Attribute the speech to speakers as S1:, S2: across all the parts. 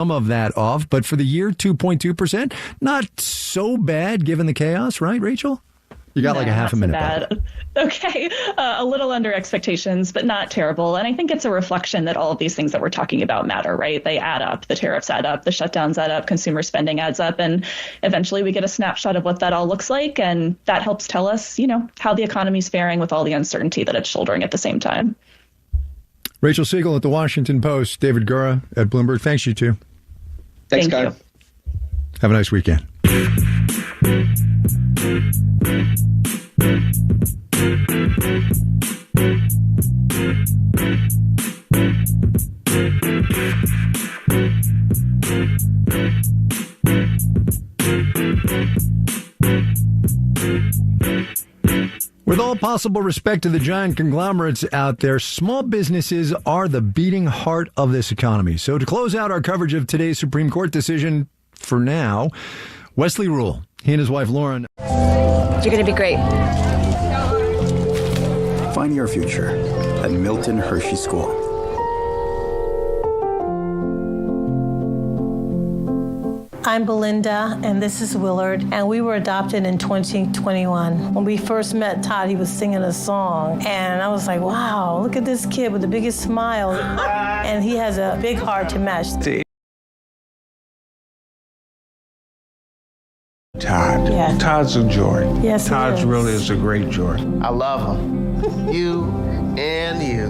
S1: some of that off, but for the year, 2.2%, not so bad given the chaos, right, Rachel? You got like a half a minute.
S2: Bad. Okay. A little under expectations, but not terrible. And I think it's a reflection that all of these things that we're talking about matter, right? They add up. The tariffs add up. The shutdowns add up. Consumer spending adds up. And eventually we get a snapshot of what that all looks like. And that helps tell us, how the economy's faring with all the uncertainty that it's shouldering at the same time.
S1: Rachel Siegel at the Washington Post, David Gura at Bloomberg. Thanks, you two.
S3: Thanks,
S2: Thank
S3: guys.
S2: you.
S1: Have a nice weekend. With all possible respect to the giant conglomerates out there, small businesses are the beating heart of this economy. So to close out our coverage of today's Supreme Court decision, for now, Wesley Rule, he and his wife Lauren.
S4: You're going to be great.
S5: Find your future at Milton Hershey School.
S6: I'm Belinda, and this is Willard, and we were adopted in 2021. When we first met Todd, he was singing a song, and I was like, wow, look at this kid with the biggest smile, and he has a big heart to match.
S7: Todd.
S6: Yes.
S7: Todd's a joy.
S6: Yes, he
S7: Todd
S6: is.
S7: really is a great joy.
S8: I love him. You and you.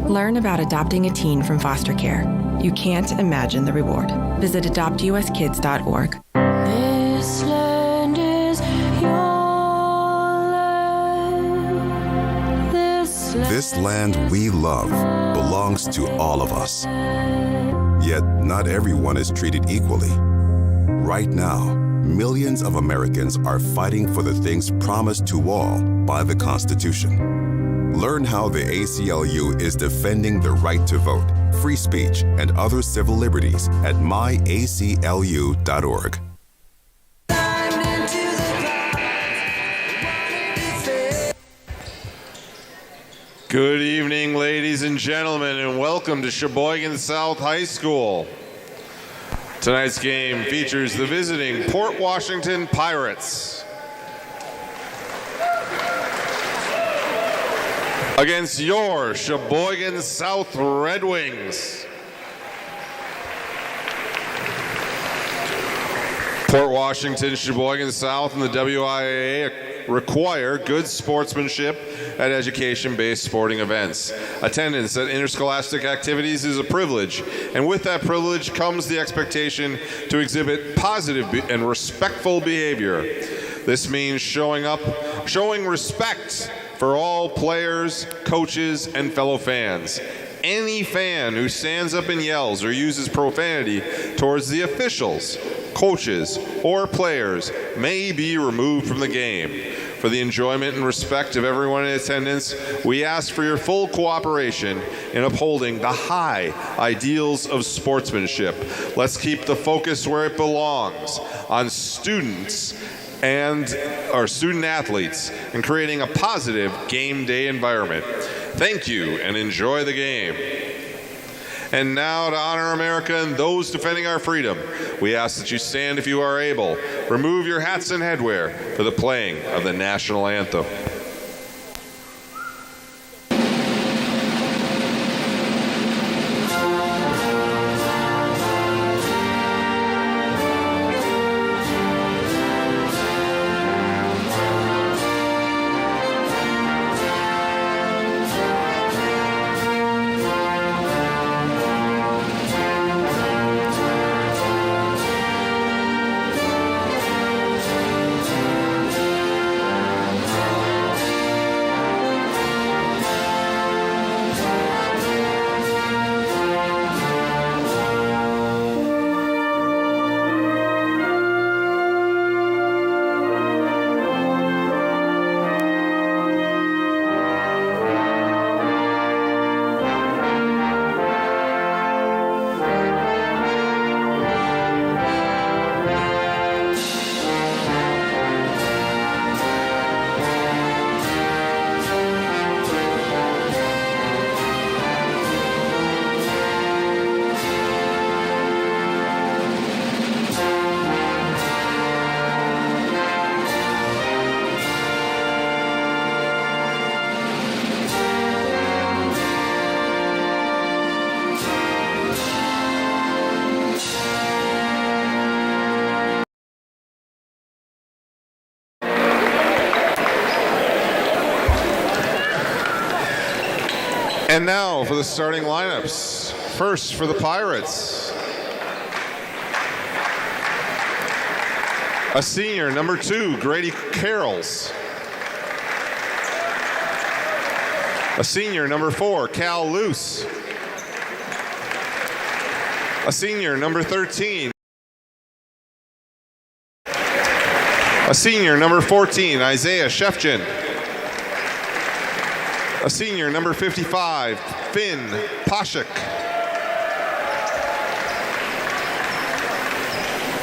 S9: Learn about adopting a teen from foster care. You can't imagine the reward. Visit adoptuskids.org.
S10: This land is your land.
S11: This land we love belongs to all of us. Yet not everyone is treated equally. Right now, millions of Americans are fighting for the things promised to all by the Constitution. Learn how the ACLU is defending the right to vote, free speech, and other civil liberties at myaclu.org.
S12: Good evening, ladies and gentlemen, and welcome to Sheboygan South High School. Tonight's game features the visiting Port Washington Pirates against your Sheboygan South Redwings. Port Washington, Sheboygan South, and the WIAA require good sportsmanship at education-based sporting events. Attendance at interscholastic activities is a privilege, and with that privilege comes the expectation to exhibit positive and respectful behavior. This means showing respect for all players, coaches, and fellow fans. Any fan who stands up and yells or uses profanity towards the officials, coaches, or players may be removed from the game. For the enjoyment and respect of everyone in attendance, we ask for your full cooperation in upholding the high ideals of sportsmanship. Let's keep the focus where it belongs, on students and our student athletes, and creating a positive game day environment. Thank you and enjoy the game. And now, to honor America and those defending our freedom, we ask that you stand if you are able. Remove your hats and headwear for the playing of the national anthem. And now for the starting lineups. First for the Pirates. A senior, number 2, Grady Carrolls. A senior, number 4, Cal Luce. A senior, number 13. A senior, number 14, Isaiah Shefchin. A senior, number 55, Finn Poshik.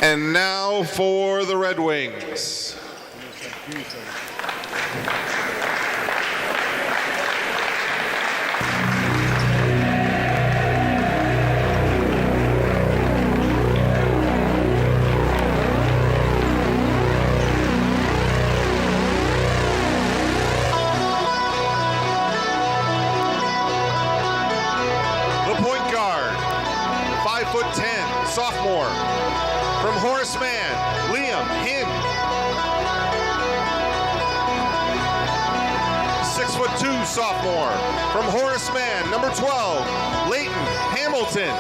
S12: And now for the Red Wings. Sophomore from Horace Mann, Liam Hinn. 6'2" sophomore from Horace Mann, number 12, Leighton Hamilton.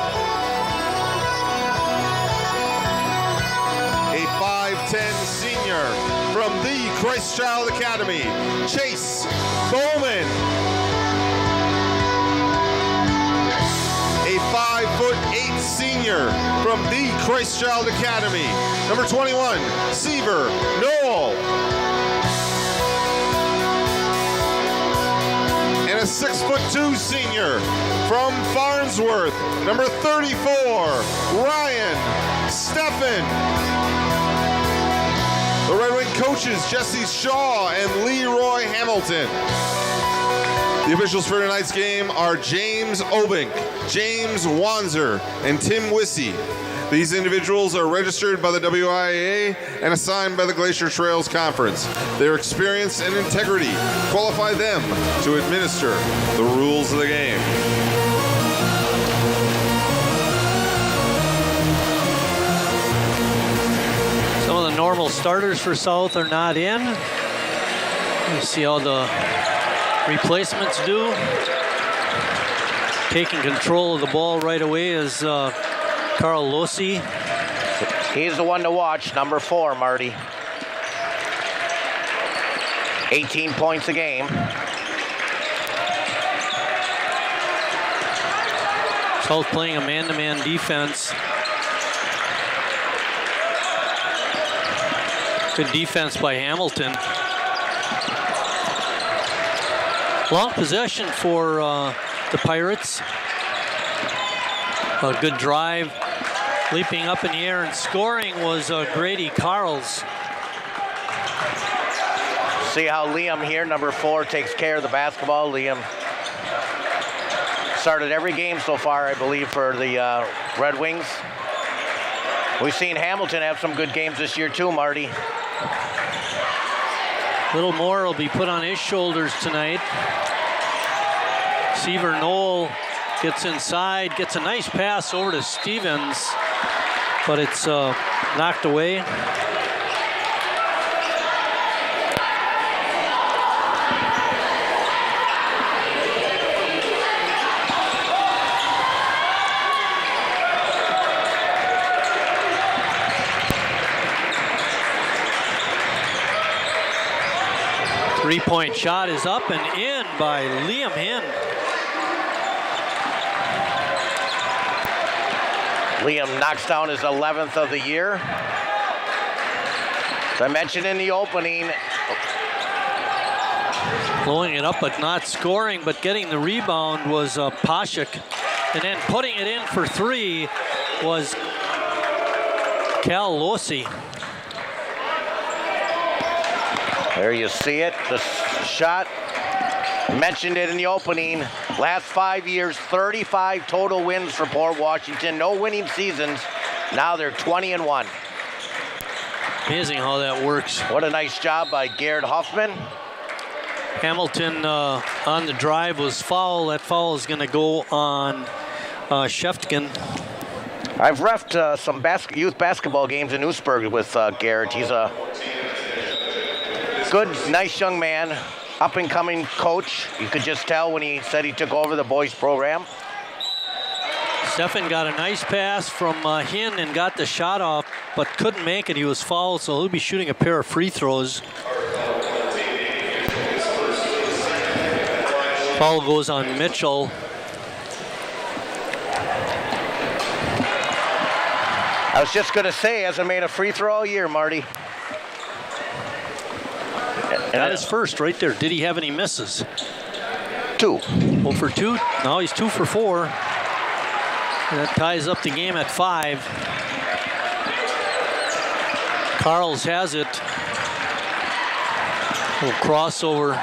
S12: A 5'10" senior from the Christ Child Academy, Chase Bowman. A 5'8" senior from the Christ Child Academy, number 21, Seaver Noel. And a 6'2" senior from Farnsworth, number 34, Ryan Steffen. The Red Wing coaches, Jesse Shaw and Leroy Hamilton. The officials for tonight's game are James Obink, James Wanzer, and Tim Wissey. These individuals are registered by the WIAA and assigned by the Glacier Trails Conference. Their experience and integrity qualify them to administer the rules of the game.
S3: Some of the normal starters for South are not in. You see how the replacements do. Taking control of the ball right away is Carl Lossi.
S13: He's the one to watch, number 4, Marty. 18 points a game.
S3: South playing a man-to-man defense. Good defense by Hamilton. Long possession for the Pirates. A good drive, leaping up in the air and scoring was Grady Carrolls.
S13: See how Liam here, number 4, takes care of the basketball. Liam started every game so far, I believe, for the Red Wings. We've seen Hamilton have some good games this year too, Marty.
S3: A little more will be put on his shoulders tonight. Seaver Noel gets inside, gets a nice pass over to Stevens, but it's knocked away. Three-point shot is up and in by Liam Hinn.
S13: Liam knocks down his 11th of the year. As I mentioned in the opening,
S3: blowing it up but not scoring, but getting the rebound was Poshik. And then putting it in for 3 was Cal Lossi.
S13: There you see it, the shot. Mentioned it in the opening. Last 5 years, 35 total wins for Port Washington. No winning seasons. Now they're 20-1.
S3: Amazing how that works.
S13: What a nice job by Garrett Huffman.
S3: Hamilton on the drive was foul. That foul is going to go on Sheftkin.
S13: I've reffed some youth basketball games in Oostburg with Garrett. He's a good, nice young man. up-and-coming coach. You could just tell when he said he took over the boys program.
S3: Stefan got a nice pass from Hinn and got the shot off, but couldn't make it. He was fouled, so he'll be shooting a pair of free throws. Foul goes on Mitchell.
S13: I was just going to say, hasn't made a free throw all year, Marty.
S3: That is first right there. Did he have any misses?
S13: 2.
S3: 0 for 2. Now he's 2 for 4. And that ties up the game at 5. Carls has it. Little crossover.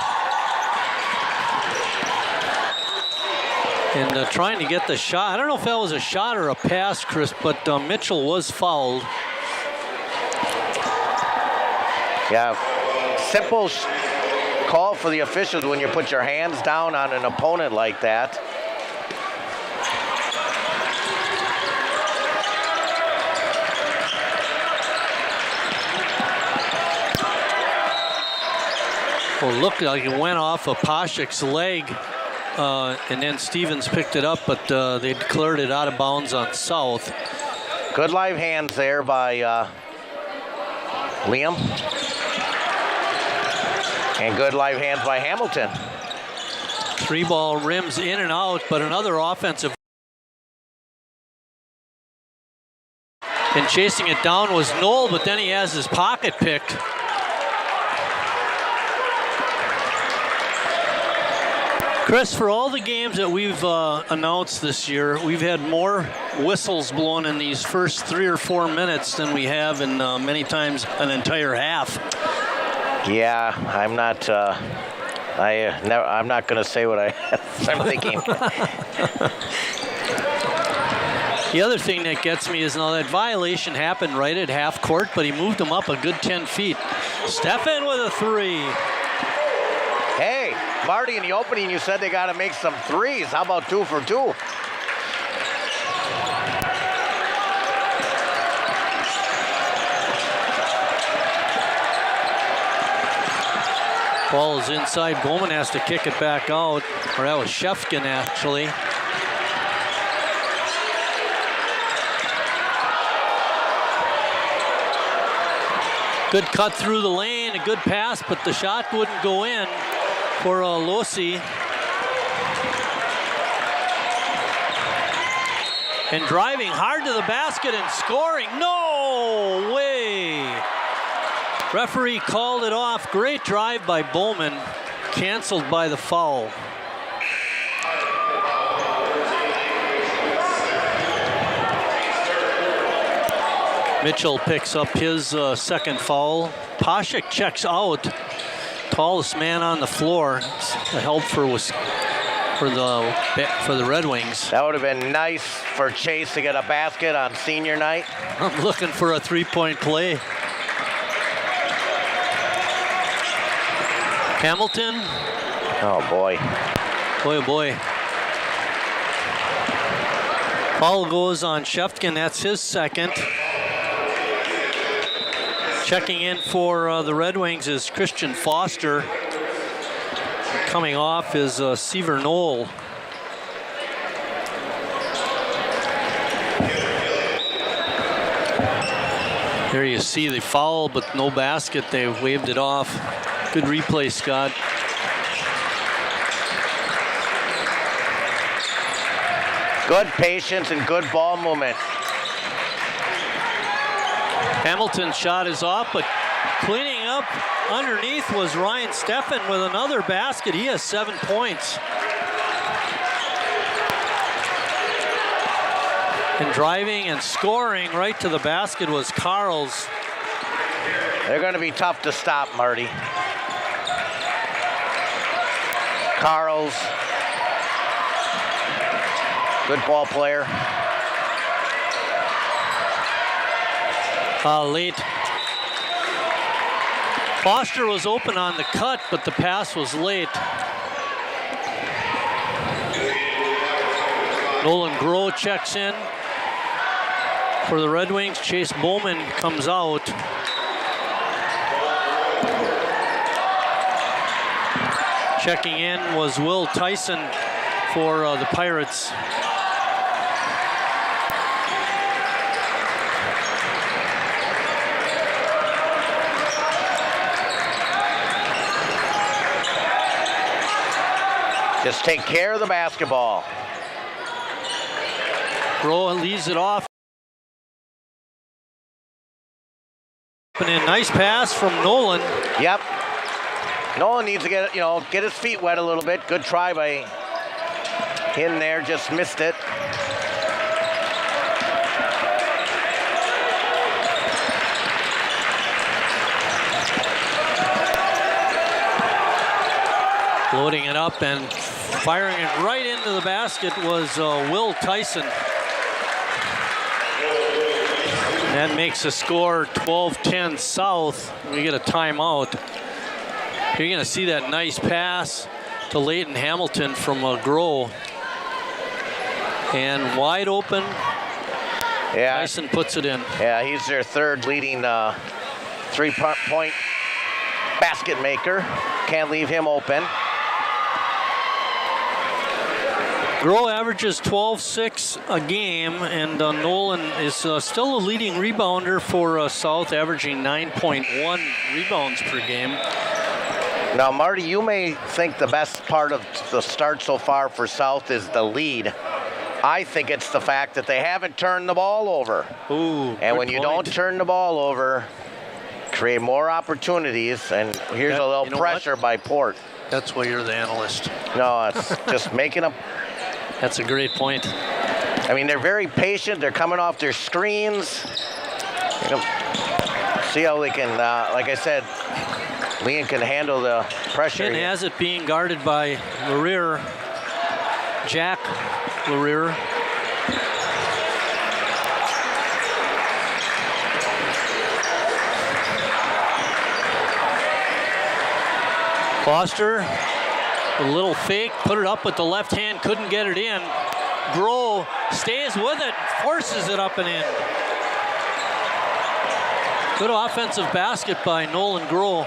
S3: And trying to get the shot. I don't know if that was a shot or a pass, Chris, but Mitchell was fouled.
S13: Yeah, simple call for the officials when you put your hands down on an opponent like that.
S3: Well, it looked like it went off of Pashik's leg, and then Stevens picked it up, but they declared it out of bounds on South.
S13: Good live hands there by Liam. And good live hands by Hamilton.
S3: 3-ball rims in and out, but another offensive. And chasing it down was Knoll, but then he has his pocket picked. Chris, for all the games that we've announced this year, we've had more whistles blown in these first 3 or 4 minutes than we have in many times an entire half.
S13: Yeah, I'm not. I'm not going to say what I'm thinking.
S3: The other thing that gets me is now that violation happened right at half court, but he moved him up a good 10 feet. Stefan with a 3.
S13: Hey, Marty, in the opening, you said they got to make some threes. How about 2 for 2?
S3: Ball is inside. Bowman has to kick it back out. Or that was Shefkin, actually. Good cut through the lane, a good pass, but the shot wouldn't go in for Losi. And driving hard to the basket and scoring. No way! Referee called it off. Great drive by Bowman. Canceled by the foul. Mitchell picks up his second foul. Pashik checks out. Tallest man on the floor. A help for the Red Wings.
S13: That would have been nice for Chase to get a basket on senior night.
S3: I'm looking for a three-point play. Hamilton.
S13: Oh boy.
S3: Boy, oh boy. Foul goes on Shefkin. That's his second. Checking in for the Red Wings is Christian Foster. Coming off is Seaver Knoll. There you see the foul, but no basket. They waved it off. Good replay, Scott.
S13: Good patience and good ball movement.
S3: Hamilton's shot is off, but cleaning up underneath was Ryan Stefan with another basket. He has 7 points. And driving and scoring right to the basket was Carls.
S13: They're going to be tough to stop, Marty. Carls. Good ball player.
S3: Late. Foster was open on the cut, but the pass was late. Nolan Groh checks in for the Red Wings. Chase Bowman comes out. Checking in was Will Tyson for the Pirates.
S13: Just take care of the basketball.
S3: Groh leads it off. And a nice pass from Nolan.
S13: Yep. Nolan needs to get his feet wet a little bit. Good try by him there, just missed it.
S3: Loading it up and firing it right into the basket was Will Tyson. That makes the score 12-10 South. We get a timeout. You're going to see that nice pass to Leighton Hamilton from Groh. And wide open, Tyson puts it in.
S13: Yeah, he's their third leading three-point basket maker. Can't leave him open.
S3: Groh averages 12-6 a game, and Nolan is still a leading rebounder for South, averaging 9.1 rebounds per game.
S13: Now, Marty, you may think the best part of the start so far for South is the lead. I think it's the fact that they haven't turned the ball over.
S3: Ooh,
S13: and when you don't turn the ball over, create more opportunities, and here's a little pressure by Port.
S3: That's why you're the analyst.
S13: No, it's just making a...
S3: That's a great point.
S13: I mean, they're very patient. They're coming off their screens. See how they can, like I said, Leon can handle the pressure.
S3: Ken has it being guarded by Lareer, Jack Lareer. Foster, a little fake, put it up with the left hand, couldn't get it in. Groh stays with it, forces it up and in. Good offensive basket by Nolan Groh.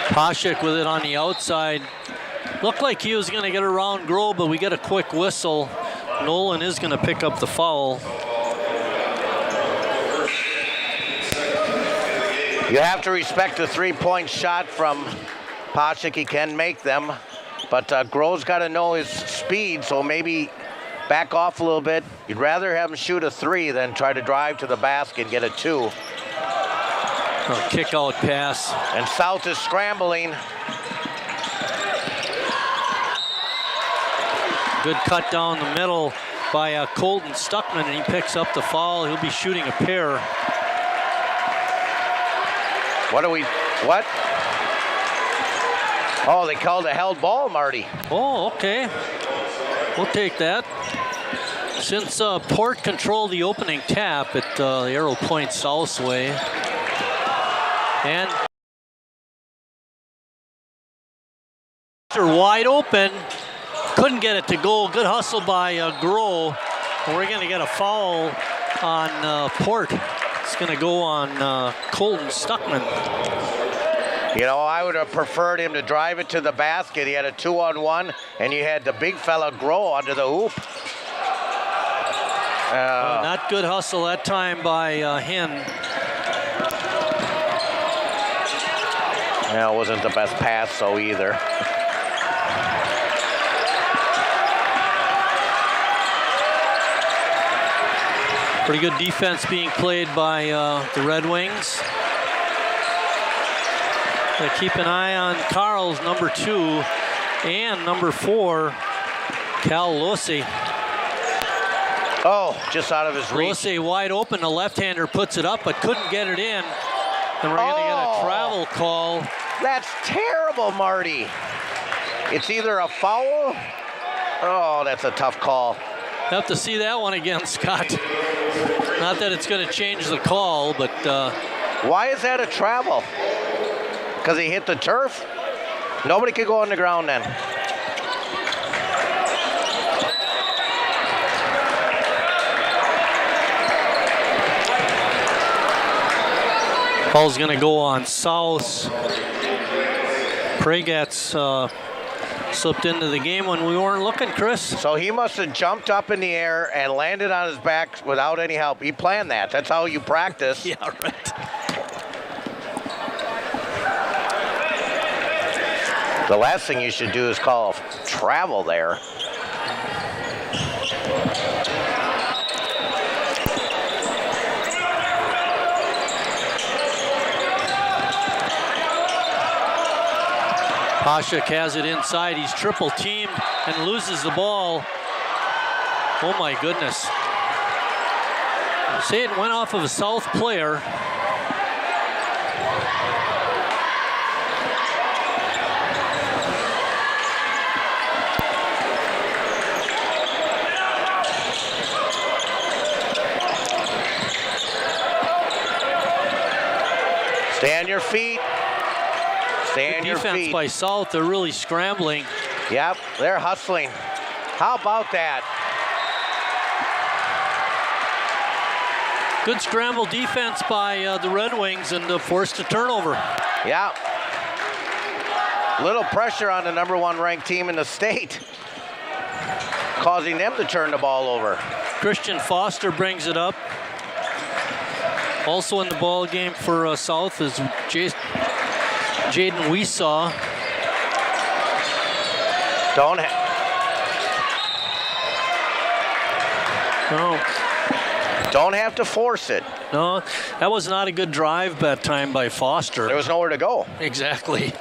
S3: Poshik with it on the outside. Looked like he was going to get around Groh, but we get a quick whistle. Nolan is going to pick up the foul.
S13: You have to respect the three-point shot from Poshik. He can make them, but Groh's got to know his speed, so maybe back off a little bit. You'd rather have him shoot a three than try to drive to the basket and get a two.
S3: A kick-out pass.
S13: And South is scrambling.
S3: Good cut down the middle by Colton Stuckman, and he picks up the foul. He'll be shooting a pair.
S13: What? Oh, they called a held ball, Marty.
S3: Oh, okay. We'll take that. Since Port controlled the opening tap, the arrow points South's way. And wide open, couldn't get it to go. Good hustle by Groh. We're going to get a foul on Port. It's going to go on Colton Stuckman.
S13: You know, I would have preferred him to drive it to the basket. He had a 2-on-1, and you had the big fella Groh under the hoop.
S3: Not good hustle that time by Hen.
S13: Yeah, it wasn't the best pass, so either.
S3: Pretty good defense being played by the Red Wings. Keep an eye on Carl's number 2 and number 4, Cal Losey.
S13: Oh, just out of his reach.
S3: Losey wide open. The left-hander puts it up, but couldn't get it in. And we're going to get a travel call.
S13: That's terrible, Marty. It's either a foul. Oh, that's a tough call.
S3: Have to see that one again, Scott. Not that it's going to change the call, but...
S13: Why is that a travel? Because he hit the turf? Nobody could go on the ground then.
S3: Ball's going to go on South. Pragat's slipped into the game when we weren't looking, Chris.
S13: So he must have jumped up in the air and landed on his back without any help. He planned that. That's how you practice.
S3: Yeah, right.
S13: The last thing you should do is call travel there.
S3: Pashuk has it inside. He's triple teamed and loses the ball. Oh my goodness. Say it went off of a South player.
S13: Stay on your feet. Stay on your feet.
S3: Defense by South. They're really scrambling.
S13: Yep, they're hustling. How about that?
S3: Good scramble defense by the Red Wings and forced a turnover.
S13: Yeah. Little pressure on the number 1 ranked team in the state, causing them to turn the ball over.
S3: Christian Foster brings it up. Also in the ball game for South is Jaden Weesaw.
S13: Don't have to force it.
S3: No, that was not a good drive that time by Foster.
S13: There was nowhere to go.
S3: Exactly.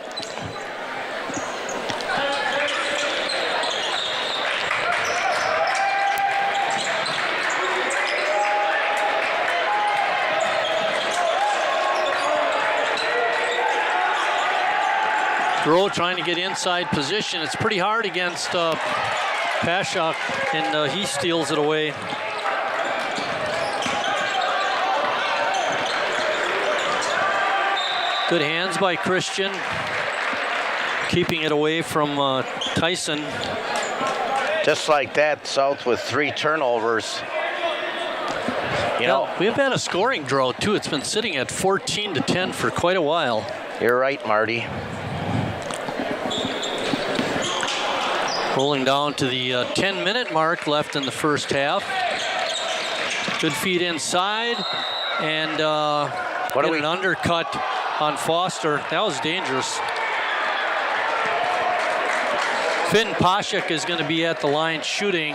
S3: Groh trying to get inside position. It's pretty hard against Pashuk, and he steals it away. Good hands by Christian, keeping it away from Tyson.
S13: Just like that, South with 3 turnovers. You know,
S3: we've had a scoring drought too. It's been sitting at 14-10 for quite a while.
S13: You're right, Marty.
S3: Rolling down to the 10-minute mark left in the first half. Good feed inside, and an undercut on Foster. That was dangerous. Finn Pashuk is going to be at the line shooting.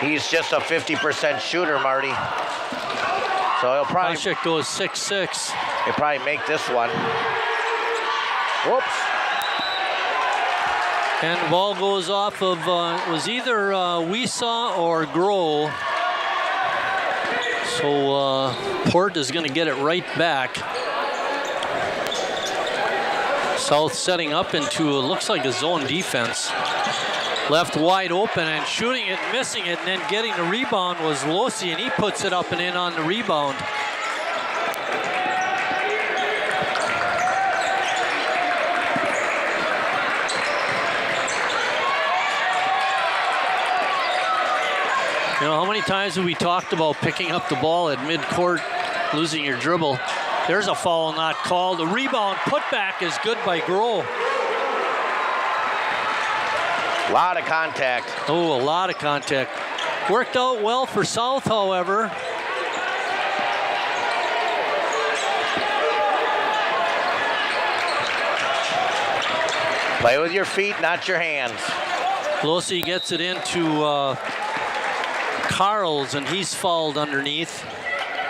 S13: He's just a 50% shooter, Marty. So he'll probably...
S3: Pashuk goes 6-6.
S13: He'll probably make this one. Whoops.
S3: And the ball goes off of, was either Weesaw or Groh. So Port is going to get it right back. South setting up into, it looks like a zone defense. Left wide open and shooting it, missing it, and then getting the rebound was Losi, and he puts it up and in on the rebound. You know, how many times have we talked about picking up the ball at midcourt, losing your dribble? There's a foul not called. The rebound putback is good by Groh.
S13: A lot of contact.
S3: Oh, a lot of contact. Worked out well for South, however.
S13: Play with your feet, not your hands.
S3: Losi gets it into Carls, and he's fouled underneath.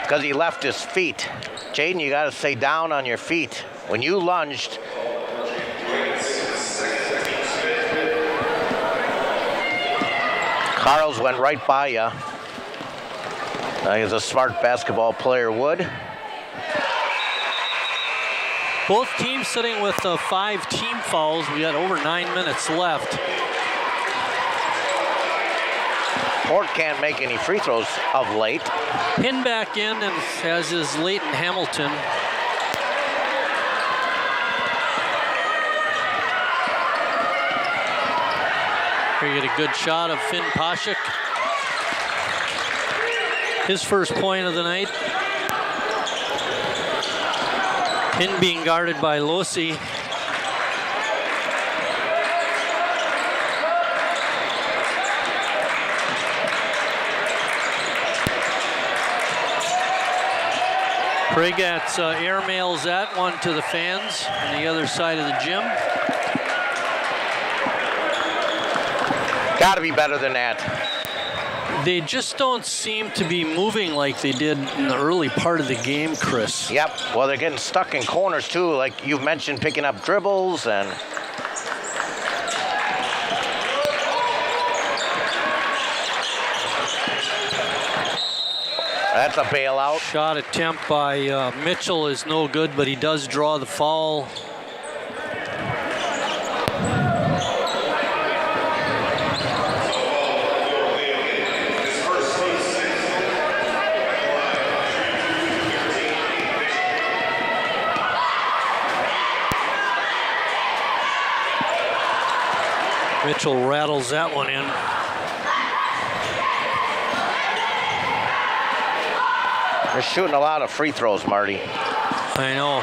S13: Because he left his feet. Jaden, you got to stay down on your feet. When you lunged, Carls went right by you. He's a smart basketball player would.
S3: Both teams sitting with 5 team fouls. We got over 9 minutes left.
S13: Port can't make any free throws of late.
S3: Pin back in, and as is Leighton Hamilton. Here you get a good shot of Finn Poshik. His first point of the night. Pin being guarded by Losi. Pregatz airmails that one to the fans on the other side of the gym.
S13: Got to be better than that.
S3: They just don't seem to be moving like they did in the early part of the game, Chris.
S13: Yep. Well, they're getting stuck in corners, too, like you've mentioned, picking up dribbles and... That's a bailout.
S3: Shot attempt by Mitchell is no good, but he does draw the foul. Mitchell rattles that one in.
S13: They're shooting a lot of free throws, Marty.
S3: I know.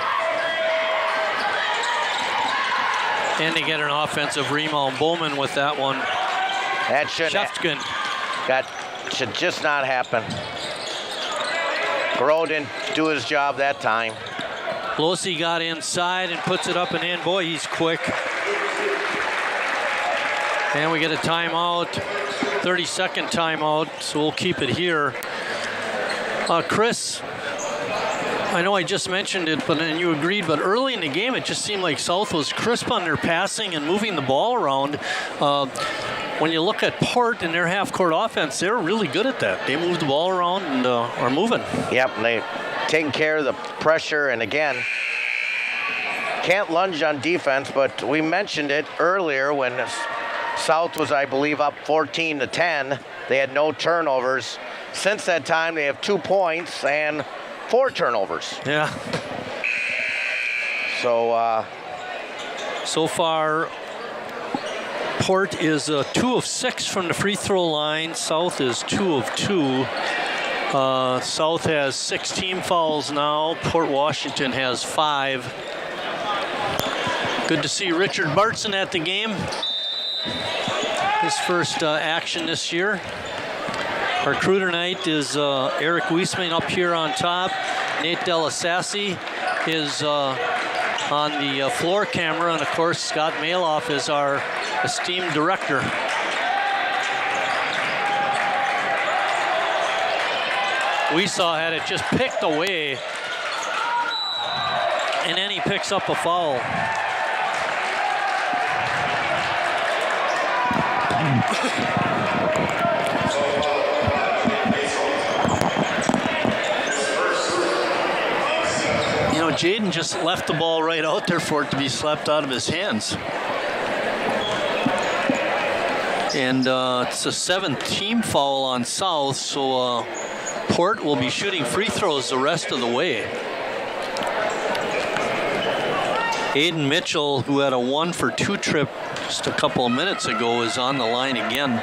S3: And they get an offensive rebound. Bowman with that one.
S13: That should just not happen. Groh didn't do his job that time.
S3: Losi got inside and puts it up and in. Boy, he's quick. And we get a timeout, 30-second timeout, so we'll keep it here. Chris, I know I just mentioned it, and you agreed, but early in the game, it just seemed like South was crisp on their passing and moving the ball around. When you look at Port and their half-court offense, they're really good at that. They move the ball around and are moving.
S13: Yep, and they're taking care of the pressure, and again, can't lunge on defense, but we mentioned it earlier when South was, I believe, up 14-10. They had no turnovers. Since that time, they have 2 points and 4 turnovers.
S3: Yeah.
S13: So,
S3: so far, Port is 2 of 6 from the free throw line. South is 2 of 2. South has 6 team fouls now. Port Washington has 5. Good to see Richard Bartson at the game. His first action this year. Our crew tonight is Eric Wiesman up here on top. Nate Delasassi is on the floor camera, and of course Scott Maloff is our esteemed director. Weesaw had it just picked away, and then he picks up a foul. You know, Jaden just left the ball right out there for it to be slapped out of his hands. And it's a 7th team foul on South, so Port will be shooting free throws the rest of the way. Aiden Mitchell, who had a 1-for-2 trip just a couple of minutes ago, is on the line again.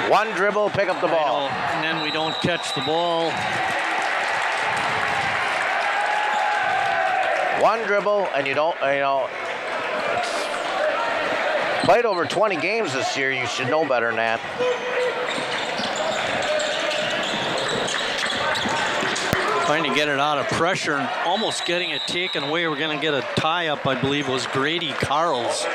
S13: One dribble, pick up the ball.
S3: And then we don't catch the ball.
S13: One dribble, and you don't, played over 20 games this year. You should know better than that.
S3: Trying to get it out of pressure and almost getting it taken away. We're going to get a tie-up, I believe, was Grady Carls.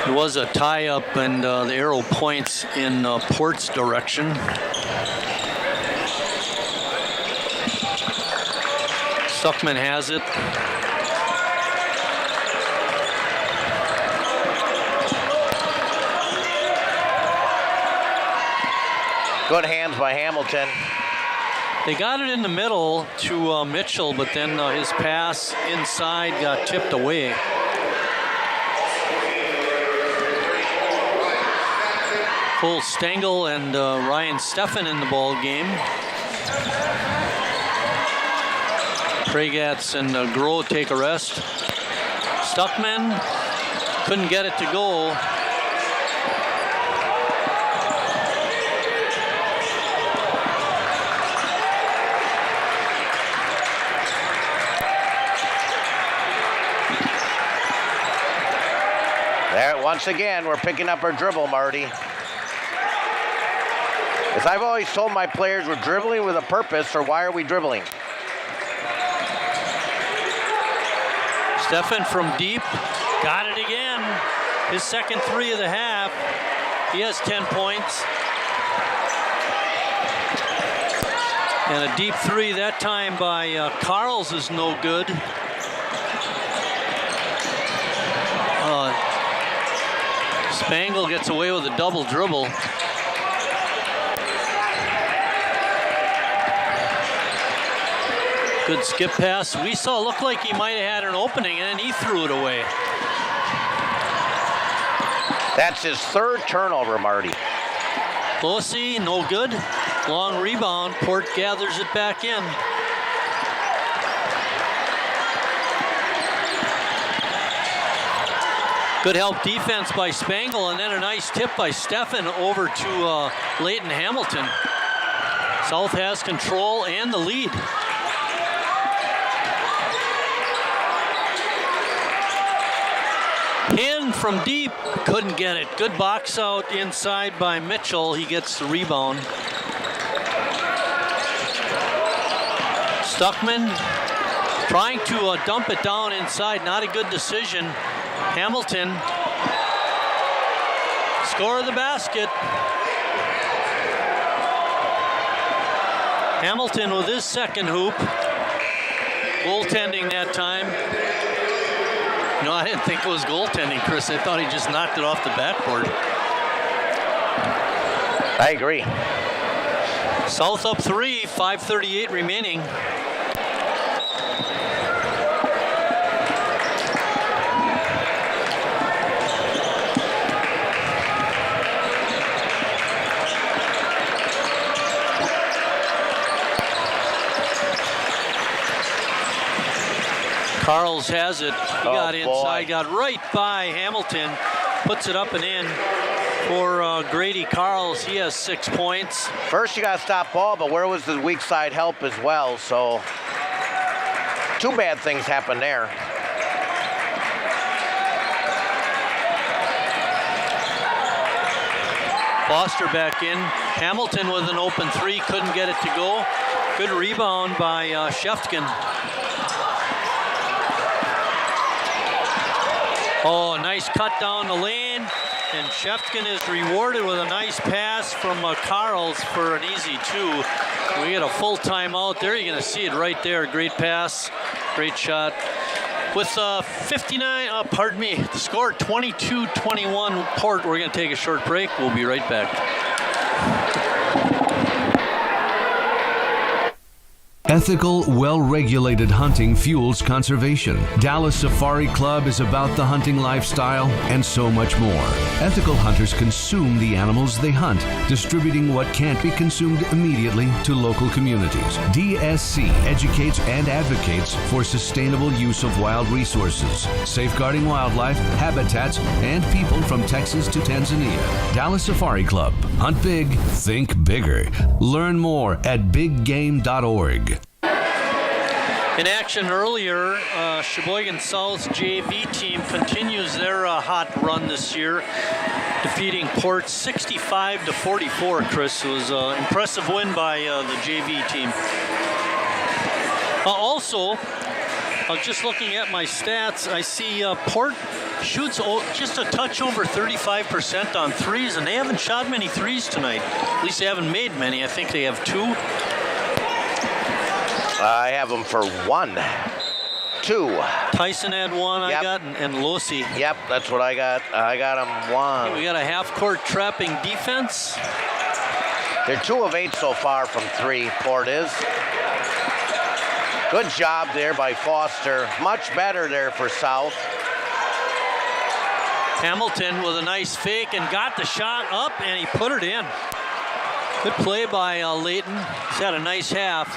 S3: It was a tie-up, and the arrow points in Port's direction. Stuckman has it.
S13: Good hands by Hamilton.
S3: They got it in the middle to Mitchell, but then his pass inside got tipped away. Cole Stengel and Ryan Steffen in the ball game. Pragatz and Groh take a rest. Stuckman couldn't get it to go.
S13: There, once again, we're picking up our dribble, Marty. As I've always told my players, we're dribbling with a purpose, or why are we dribbling?
S3: Steffen from deep, got it again. His second three of the half. He has 10 points. And a deep three that time by Carls is no good. Spangle gets away with a double dribble. Good skip pass. We saw looked like he might have had an opening, and then he threw it away.
S13: That's his third turnover, Marty.
S3: Bosse, no good. Long rebound. Port gathers it back in. Good help defense by Spangle, and then a nice tip by Steffen over to Leighton Hamilton. South has control and the lead. In from deep, couldn't get it. Good box out inside by Mitchell. He gets the rebound. Stuckman trying to dump it down inside. Not a good decision. Hamilton, score of the basket. Hamilton with his second hoop. Goaltending that time. No, I didn't think it was goaltending, Chris. I thought he just knocked it off the backboard.
S13: I agree.
S3: South up 3, 5:38 remaining. Carls has it. He got inside, got right by Hamilton, puts it up and in for Grady Carls. He has 6 points.
S13: First, you got to stop ball, but where was the weak side help as well? So, two bad things happened there.
S3: Foster back in. Hamilton with an open three, couldn't get it to go. Good rebound by Sheftkin. Oh, nice cut down the lane, and Sheftkin is rewarded with a nice pass from Carls for an easy 2. We get a full timeout there. You're going to see it right there. Great pass, great shot. With 59, pardon me, the score 22-21 Port. We're going to take a short break. We'll be right back.
S14: Ethical, well-regulated hunting fuels conservation. Dallas Safari Club is about the hunting lifestyle and so much more. Ethical hunters consume the animals they hunt, distributing what can't be consumed immediately to local communities. DSC educates and advocates for sustainable use of wild resources, safeguarding wildlife, habitats, and people from Texas to Tanzania. Dallas Safari Club. Hunt big, think bigger. Learn more at biggame.org.
S3: In action earlier, Sheboygan South's JV team continues their hot run this year. defeating Port 65-44, Chris. It was an impressive win by the JV team. Also, just looking at my stats, I see Port shoots just a touch over 35% on threes, and they haven't shot many threes tonight. At least they haven't made many. I think they have 2.
S13: I have them for 1. 2.
S3: Tyson had 1,
S13: yep.
S3: I got, and Losi.
S13: Yep, that's what I got. I got them 1.
S3: Okay, we got a half-court trapping defense.
S13: They're 2 of 8 so far from 3, Port is. Good job there by Foster. Much better there for South.
S3: Hamilton with a nice fake and got the shot up, and he put it in. Good play by Layton. He's had a nice half.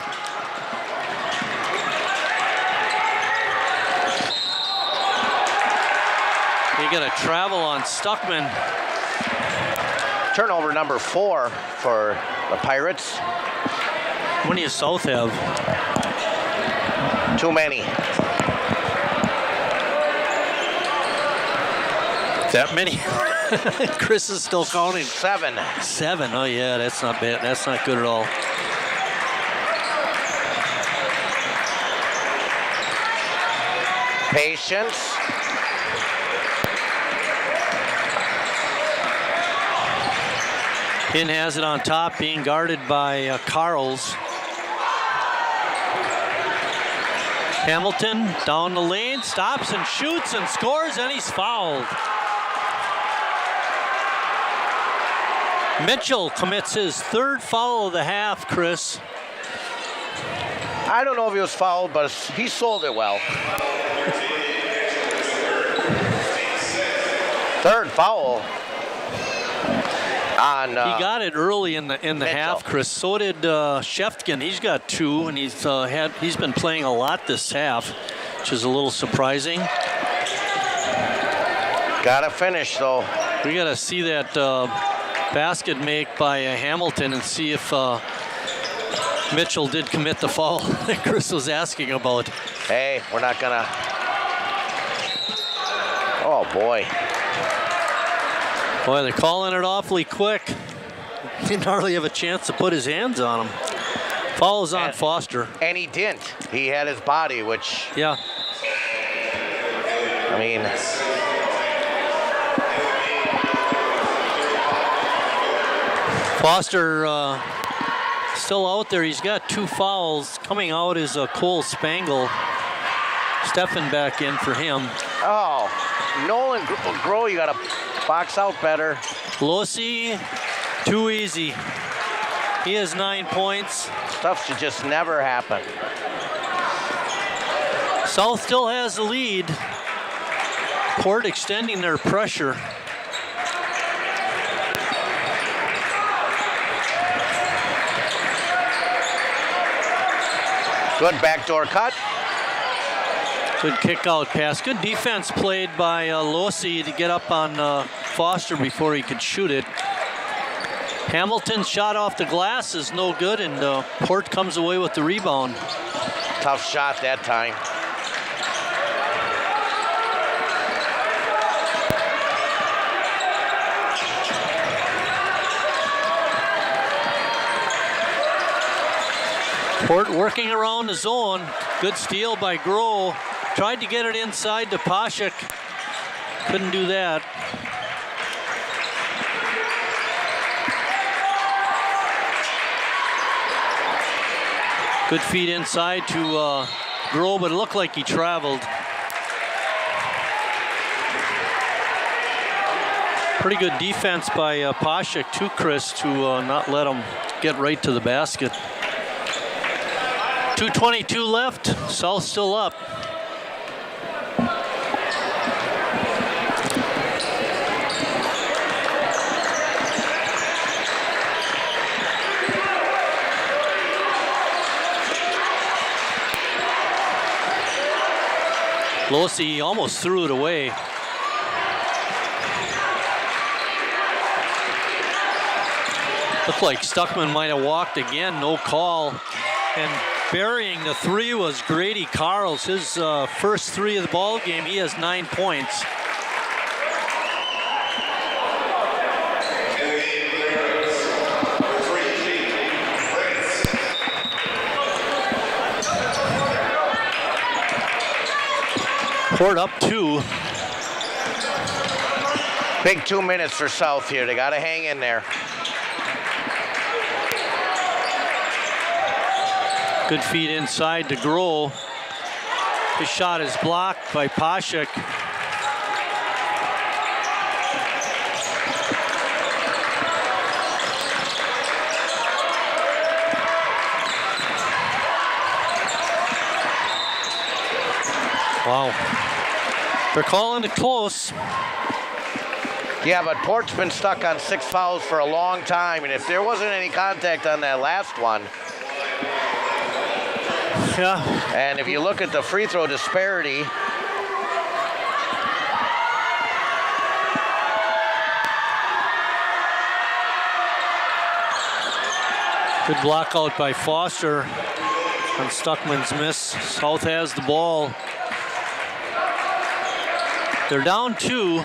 S3: You got a travel on Stuckman.
S13: Turnover number 4 for the Pirates.
S3: How many does South have?
S13: Too many.
S3: That many? Chris is still counting.
S13: 7.
S3: 7. Oh yeah, that's not bad. That's not good at all.
S13: Patience.
S3: Hinn has it on top, being guarded by Carls. Hamilton down the lane, stops and shoots and scores, and he's fouled. Mitchell commits his 3rd foul of the half, Chris.
S13: I don't know if he was fouled, but he sold it well. 3rd foul. He
S3: got it early in the half, Chris. So did Sheftkin. He's got 2, and he's been playing a lot this half, which is a little surprising.
S13: Gotta finish though.
S3: We gotta see that basket make by Hamilton and see if Mitchell did commit the foul that Chris was asking about.
S13: Hey, we're not gonna. Oh boy.
S3: Boy, they're calling it awfully quick. He didn't hardly have a chance to put his hands on him. Foul is on Foster.
S13: And he didn't. He had his body, which...
S3: Yeah.
S13: I mean...
S3: Foster still out there. He's got 2 fouls. Coming out is Cole Spangle. Steffen back in for him.
S13: Oh, Nolan Groh, you got to box out better.
S3: Losi, too easy. He has 9 points.
S13: Stuff should just never happen.
S3: South still has the lead. Port extending their pressure.
S13: Good backdoor cut.
S3: Good kick out pass. Good defense played by Losi to get up on Foster before he could shoot it. Hamilton's shot off the glass is no good, and Port comes away with the rebound.
S13: Tough shot that time.
S3: Port working around the zone. Good steal by Groh. Tried to get it inside to Pashik. Couldn't do that. Good feed inside to Groh, but it looked like he traveled. Pretty good defense by Pashik too, Chris, to not let him get right to the basket. 2:22 left. South still up. Losi almost threw it away. Looked like Stuckman might have walked again, no call. And burying the 3 was Grady Carls. His first 3 of the ball game, he has 9 points. Port up 2.
S13: Big 2 minutes for South here. They got to hang in there.
S3: Good feed inside to Grohl. His shot is blocked by Pashek. Wow. They're calling it close.
S13: Yeah, but Port's been stuck on 6 fouls for a long time, and if there wasn't any contact on that last one,
S3: yeah.
S13: And if you look at the free throw disparity,
S3: good block out by Foster on Stuckman's miss. South has the ball. They're down 2.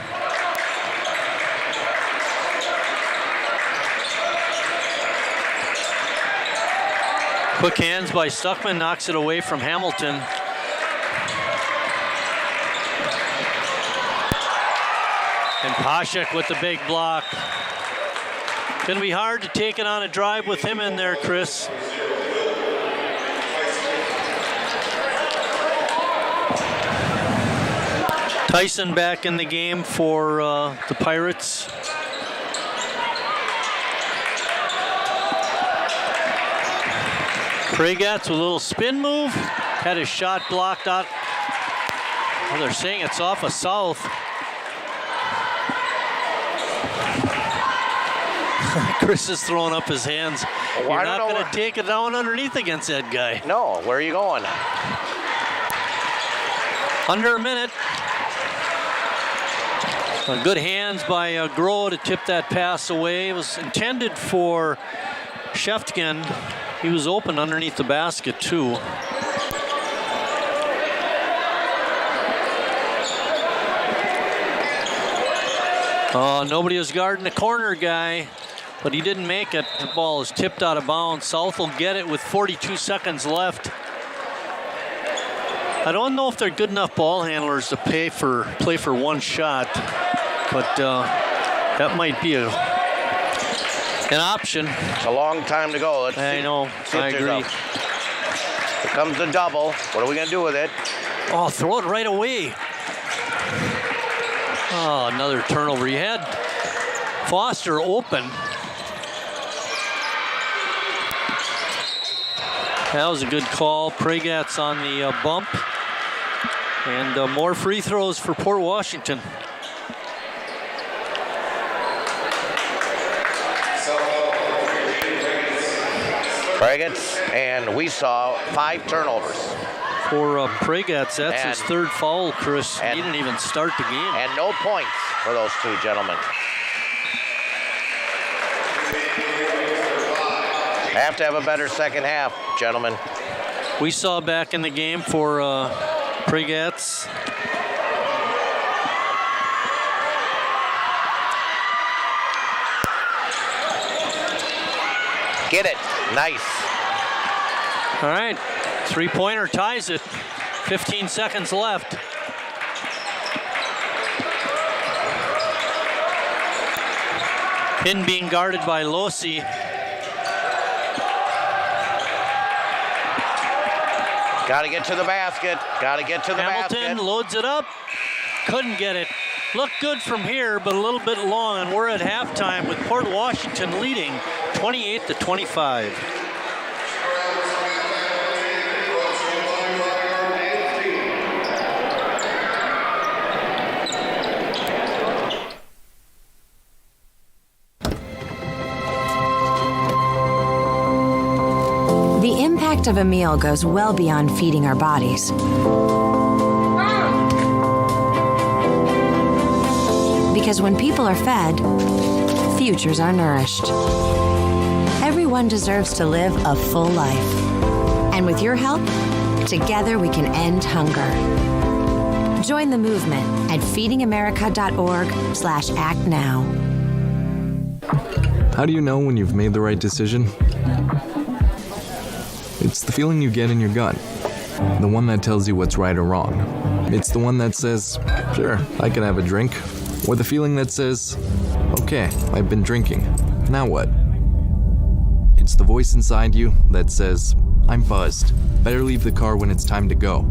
S3: Quick hands by Stuckman, knocks it away from Hamilton. And Pashek with the big block. Gonna be hard to take it on a drive with him in there, Chris. Tyson back in the game for the Pirates. Pregatz with a little spin move. Had his shot blocked out. Well, they're saying it's off of South. Chris is throwing up his hands.
S13: Well,
S3: You're not going to take it down underneath against that guy.
S13: No, where are you going?
S3: Under a minute. Good hands by Groh to tip that pass away. It was intended for Sheftkin. He was open underneath the basket, too. Nobody was guarding the corner guy, but he didn't make it. The ball is tipped out of bounds. South will get it with 42 seconds left. I don't know if they're good enough ball handlers to play for one shot, but that might be an option.
S13: It's a long time to go.
S3: I know. I agree.
S13: Here comes the double. What are we going to do with it?
S3: Oh, throw it right away. Oh, another turnover. You had Foster open. That was a good call. Pregatz on the bump. And more free throws for Port Washington.
S13: Pregatz, and we saw 5 turnovers.
S3: For Pregatz, that's his 3rd foul, Chris. He didn't even start the game.
S13: And no points for those 2 gentlemen. Have to have a better second half, gentlemen.
S3: We saw back in the game for Pregatz.
S13: Get it. Nice.
S3: All right. 3-pointer ties it. 15 seconds left. Pin being guarded by Losi.
S13: Got to get to the basket. Got to get to the
S3: Hamilton
S13: basket.
S3: Loads it up. Couldn't get it. Looked good from here, but a little bit long, and we're at halftime with Port Washington leading 28-25.
S4: The impact of a meal goes well beyond feeding our bodies. Because when people are fed, futures are nourished. Everyone deserves to live a full life. And with your help, together we can end hunger. Join the movement at feedingamerica.org/act now.
S15: How do you know when you've made the right decision? It's the feeling you get in your gut, the one that tells you what's right or wrong. It's the one that says, sure, I can have a drink. Or the feeling that says, okay, I've been drinking. Now what? It's the voice inside you that says, I'm buzzed. Better leave the car when it's time to go.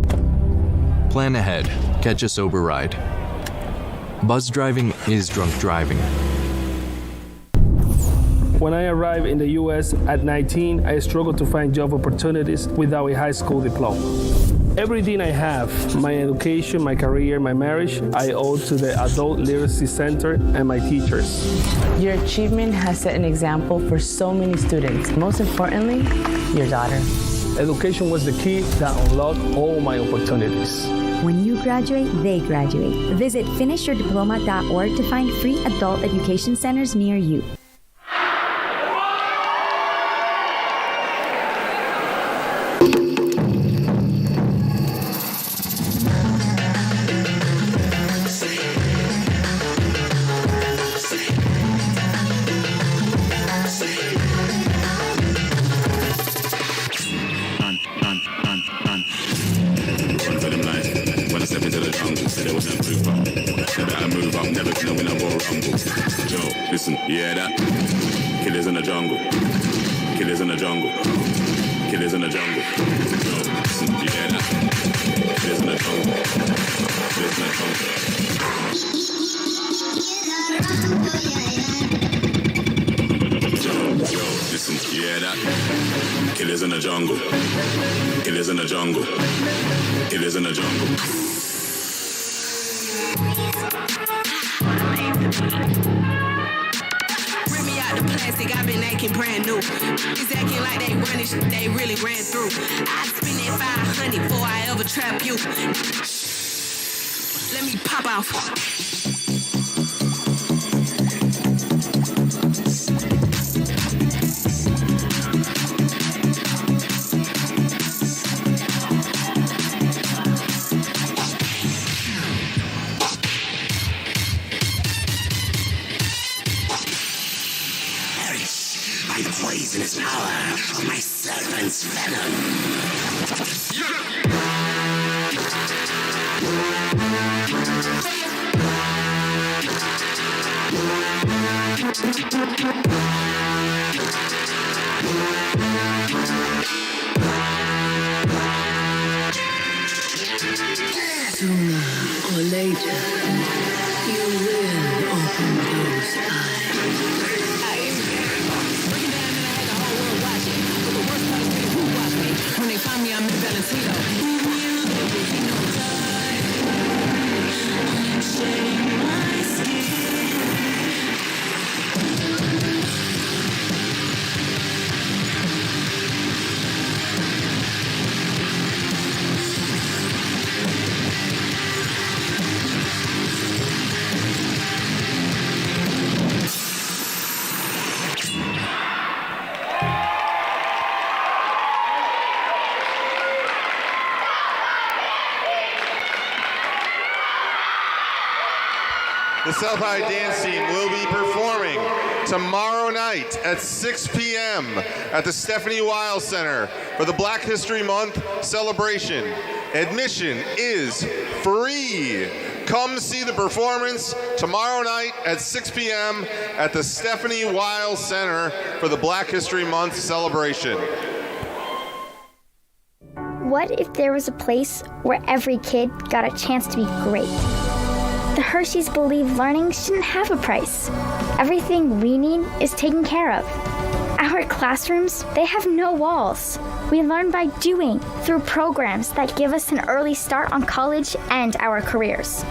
S15: Plan ahead. Catch a sober ride. Buzz driving is drunk driving.
S16: When I arrived in the U.S. at 19, I struggled to find job opportunities without a high school diploma. Everything I have, my education, my career, my marriage, I owe to the Adult Literacy Center and my teachers.
S17: Your achievement has set an example for so many students. Most importantly, your daughter.
S16: Education was the key that unlocked all my opportunities.
S18: When you graduate, they graduate. Visit finishyourdiploma.org to find free adult education centers near you.
S19: Listen, you hear that? Killers in the jungle. Killers in the jungle. Killers in the jungle. Yo, listen, you hear that? Killers in the jungle. Killers in the jungle. Yo, listen, you hear that? Killers in the jungle. Killers in the jungle. Killers in the jungle.
S20: Rip me out the plastic, I've been acting brand new. It's acting like they running shit they really ran through. I'd spend that 500 before I ever trap you. Let me pop off.
S21: By the poisonous power of my serpent's venom.
S10: Sooner or later, you will open those eyes.
S20: When they find me, I'm in Valentino.
S12: The South High Dance Team will be performing tomorrow night at 6 p.m. at the Stephanie Weil Center for the Black History Month celebration. Admission is free. Come see the performance tomorrow night at 6 p.m. at the Stephanie Weil Center for the Black History Month celebration.
S22: What if there was a place where every kid got a chance to be great? The Hershey's believe learning shouldn't have a price. Everything we need is taken care of. Our classrooms, they have no walls. We learn by doing through programs that give us an early start on college and our careers.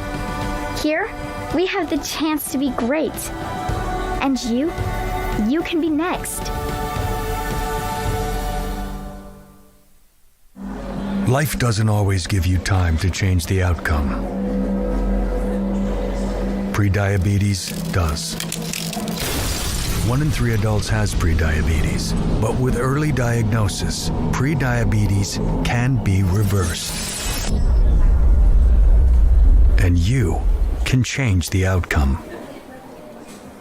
S22: Here, we have the chance to be great. And you can be next.
S1: Life doesn't always give you time to change the outcome. Prediabetes does. 1 in 3 adults has prediabetes, but with early diagnosis, prediabetes can be reversed. And you can change the outcome.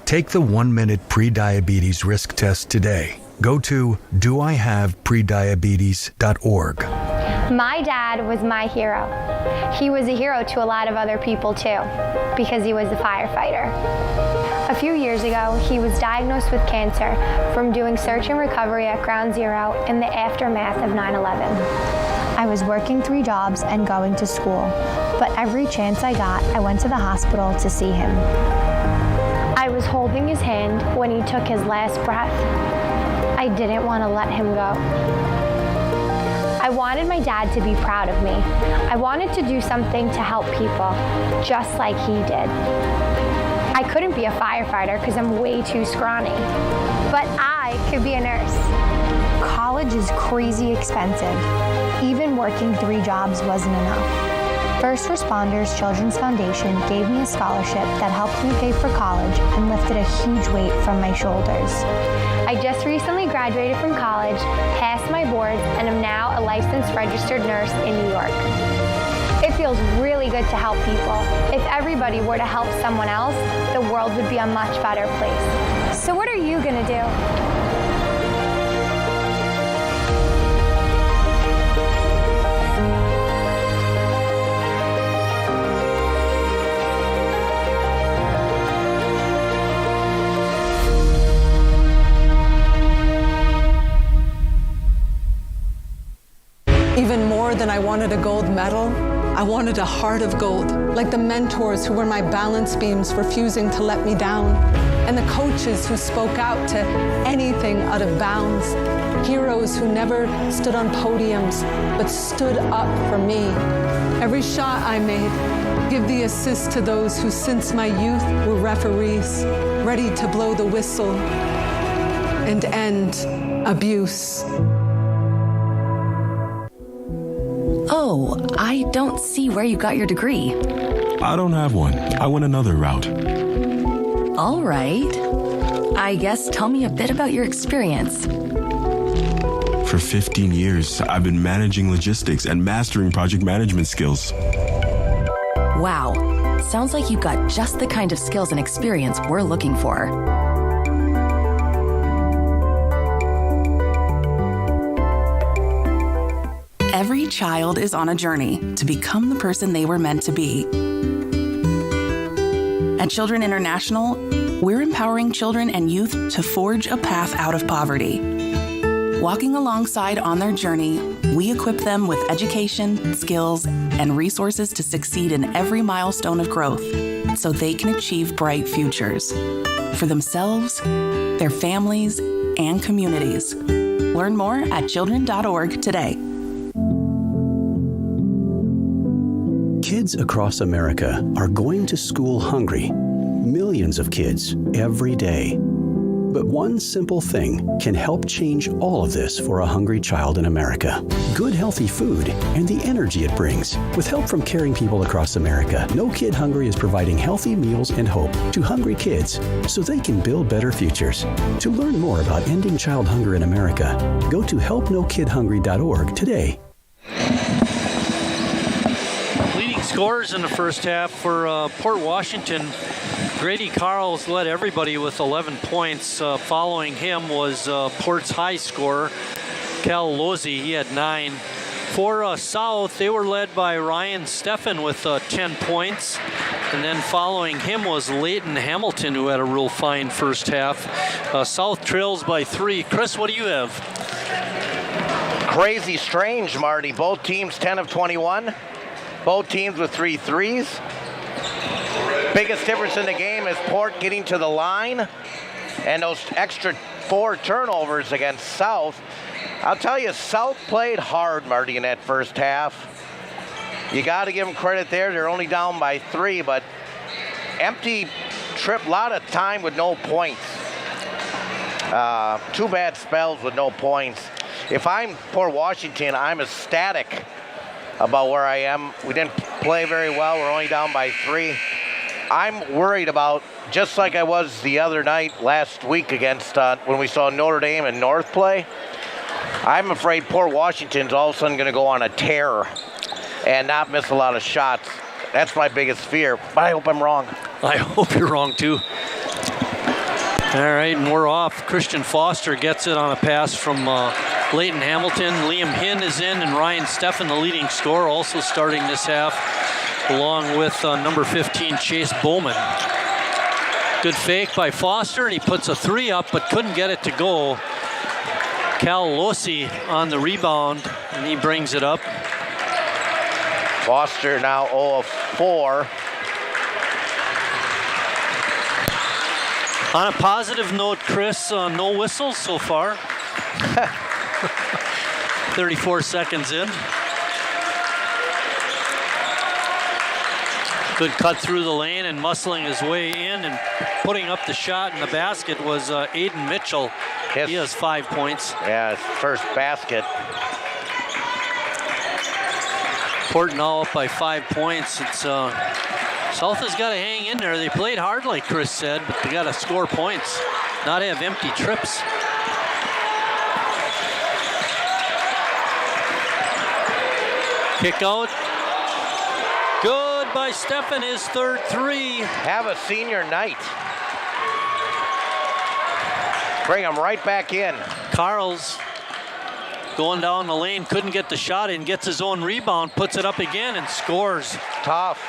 S1: Take the 1-minute prediabetes risk test today. Go to doihaveprediabetes.org.
S2: My dad was my hero. He was a hero to a lot of other people too, because he was a firefighter. A few years ago, he was diagnosed with cancer from doing search and recovery at Ground Zero in the aftermath of 9/11.
S5: I was working 3 jobs and going to school, but every chance I got, I went to the hospital to see him.
S2: I was holding his hand when he took his last breath. I didn't want to let him go. I wanted my dad to be proud of me. I wanted to do something to help people, just like he did. I couldn't be a firefighter because I'm way too scrawny, but I could be a nurse.
S5: College is crazy expensive. Even working 3 jobs wasn't enough. First Responders Children's Foundation gave me a scholarship that helped me pay for college and lifted a huge weight from my shoulders.
S2: I just recently graduated from college, passed my boards, and am now a licensed registered nurse in New York. It feels really good to help people. If everybody were to help someone else, the world would be a much better place. So what are you gonna do?
S23: Even more than I wanted a gold medal, I wanted a heart of gold, like the mentors who were my balance beams refusing to let me down, and the coaches who spoke out to anything out of bounds, heroes who never stood on podiums, but stood up for me. Every shot I made, give the assist to those who since my youth were referees, ready to blow the whistle and end abuse.
S24: Oh, I don't see where you got your degree.
S25: I don't have one. I went another route.
S24: All right. I guess tell me a bit about your experience.
S25: For 15 years, I've been managing logistics and mastering project management skills.
S24: Wow. Sounds like you got just the kind of skills and experience we're looking for. Every child is on a journey to become the person they were meant to be. At Children International, we're empowering children and youth to forge a path out of poverty. Walking alongside on their journey, we equip them with education, skills, and resources to succeed in every milestone of growth so they can achieve bright futures for themselves, their families, and communities. Learn more at children.org today.
S26: Kids across America are going to school hungry. Millions of kids every day. But one simple thing can help change all of this for a hungry child in America. Good, healthy food and the energy it brings. With help from caring people across America, No Kid Hungry is providing healthy meals and hope to hungry kids so they can build better futures. To learn more about ending child hunger in America, go to helpnokidhungry.org today.
S3: Scores in the first half for Port Washington. Grady Carls led everybody with 11 points. Following him was Port's high scorer, Cal Lozzi. He had 9. For South, they were led by Ryan Steffen with 10 points. And then following him was Leighton Hamilton, who had a real fine first half. South trails by 3. Chris, what do you have?
S13: Crazy strange, Marty. Both teams 10 of 21. Both teams with 3 threes. Biggest difference in the game is Port getting to the line and those extra 4 turnovers against South. I'll tell you, South played hard, Marty, in that first half. You got to give them credit there. They're only down by 3, but empty trip, a lot of time with no points. 2 bad spells with no points. If I'm Port Washington, I'm ecstatic about where I am. We didn't play very well. We're only down by 3. I'm worried about, just like I was the other night last week against when we saw Notre Dame and North play, I'm afraid Port Washington's all of a sudden going to go on a tear and not miss a lot of shots. That's my biggest fear, but I hope I'm wrong.
S3: I hope you're wrong too. All right, and we're off. Christian Foster gets it on a pass from Leighton Hamilton, Liam Hinn is in, and Ryan Steffen, the leading scorer, also starting this half, along with number 15, Chase Bowman. Good fake by Foster, and he puts a 3 up, but couldn't get it to go. Cal Losey on the rebound, and he brings it up.
S13: Foster now 0 of 4.
S3: On a positive note, Chris, no whistles so far. 34 seconds in. Good cut through the lane and muscling his way in and putting up the shot in the basket was Aiden Mitchell. He has 5 points.
S13: Yeah, his first basket.
S3: Port now up by 5 points. It's South has got to hang in there. They played hard, like Chris said, but they got to score points, not have empty trips. Kick out. Good by Steffen, his third 3.
S13: Have a senior night. Bring him right back in.
S3: Carls going down the lane, couldn't get the shot in, gets his own rebound, puts it up again and scores.
S13: Tough.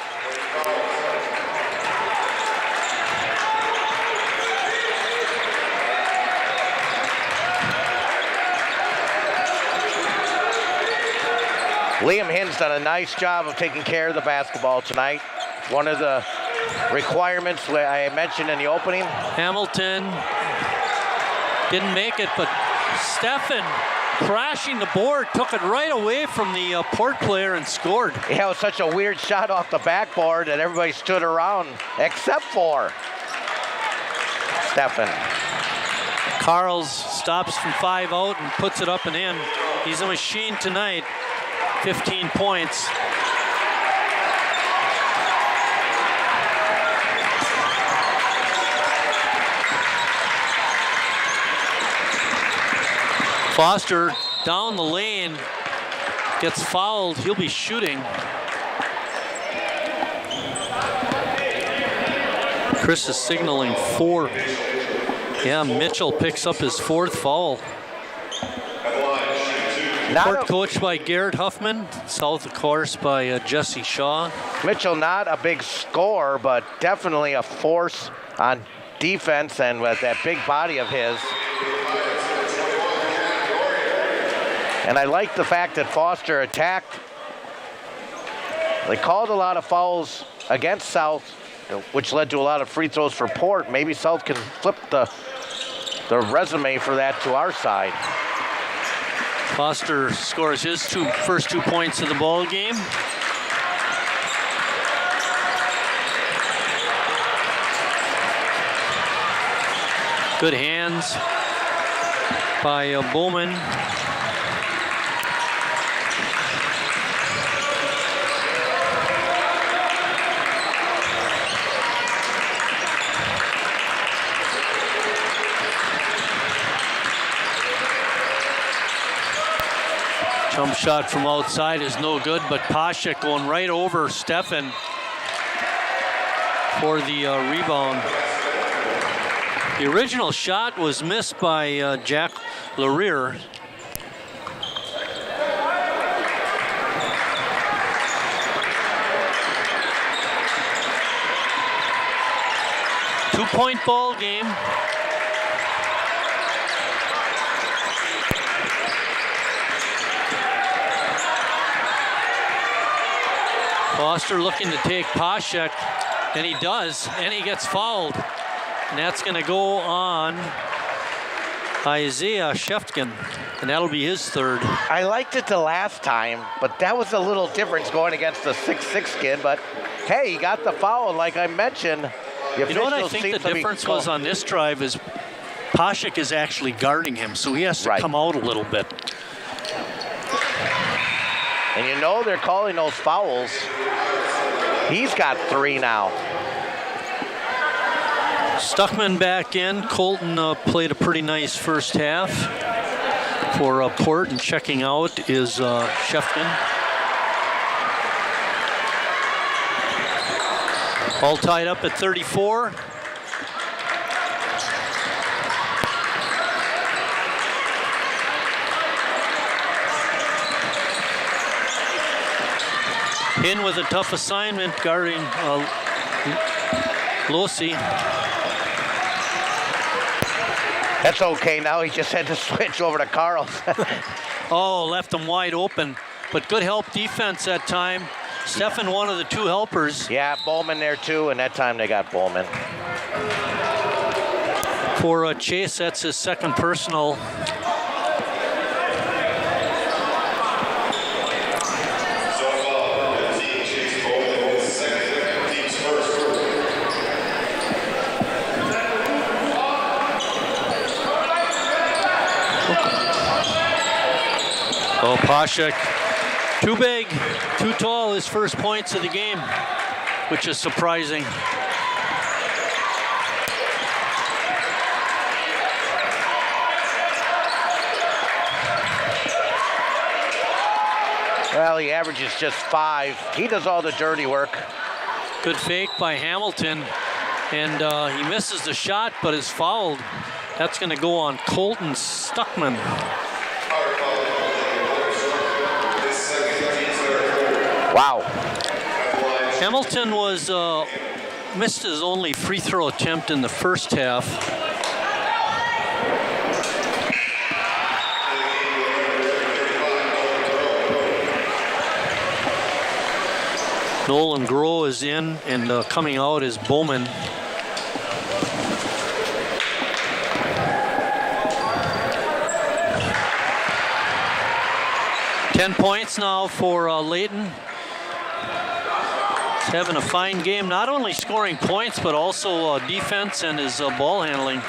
S13: Liam Hinn's done a nice job of taking care of the basketball tonight. One of the requirements I mentioned in the opening.
S3: Hamilton didn't make it, but Steffen crashing the board, took it right away from the Port player and scored.
S13: Yeah, it was such a weird shot off the backboard that everybody stood around except for Steffen.
S3: Carls stops from 5 out and puts it up and in. He's a machine tonight. 15 points. Foster down the lane, gets fouled. He'll be shooting. Chris is signaling 4. Yeah, Mitchell picks up his 4th foul. Port coached by Garrett Huffman. South, of course, by Jesse Shaw.
S13: Mitchell, not a big scorer, but definitely a force on defense and with that big body of his. And I like the fact that Foster attacked. They called a lot of fouls against South, which led to a lot of free throws for Port. Maybe South can flip the resume for that to our side.
S3: Foster scores his first 2 points of the ball game. Good hands by Bowman. Jump shot from outside is no good, but Pashek going right over Steffen for the rebound. The original shot was missed by Jack Lareer. Two-point ball game. Foster looking to take Pashek, and he does, and he gets fouled. And that's going to go on Isaiah Sheftkin, and that'll be his 3rd.
S13: I liked it the last time, but that was a little difference going against the 6'6" kid. But hey, he got the foul, and like I mentioned, the
S3: you know what I think the difference was on this drive is Pashek is actually guarding him, so he has to come out a little bit.
S13: And you know they're calling those fouls. He's got 3 now.
S3: Stuckman back in. Colton played a pretty nice first half for Port, and checking out is Sheftkin. All tied up at 34. In with a tough assignment, guarding Losi.
S13: That's okay. Now he just had to switch over to Carl.
S3: Oh, left him wide open. But good help defense that time. Stefan, one of the two helpers.
S13: Yeah, Bowman there too, and that time they got Bowman.
S3: For Chase, that's his second personal. Oh, Pashek, too big, too tall, his first points of the game, which is surprising.
S13: Well, he averages just 5. He does all the dirty work.
S3: Good fake by Hamilton, and he misses the shot, but is fouled. That's going to go on Colton Stuckman.
S13: Wow.
S3: Hamilton was missed his only free throw attempt in the first half. Nolan Groh is in, and coming out is Bowman. Ten points now for Layton. He's having a fine game, not only scoring points, but also defense and his ball handling.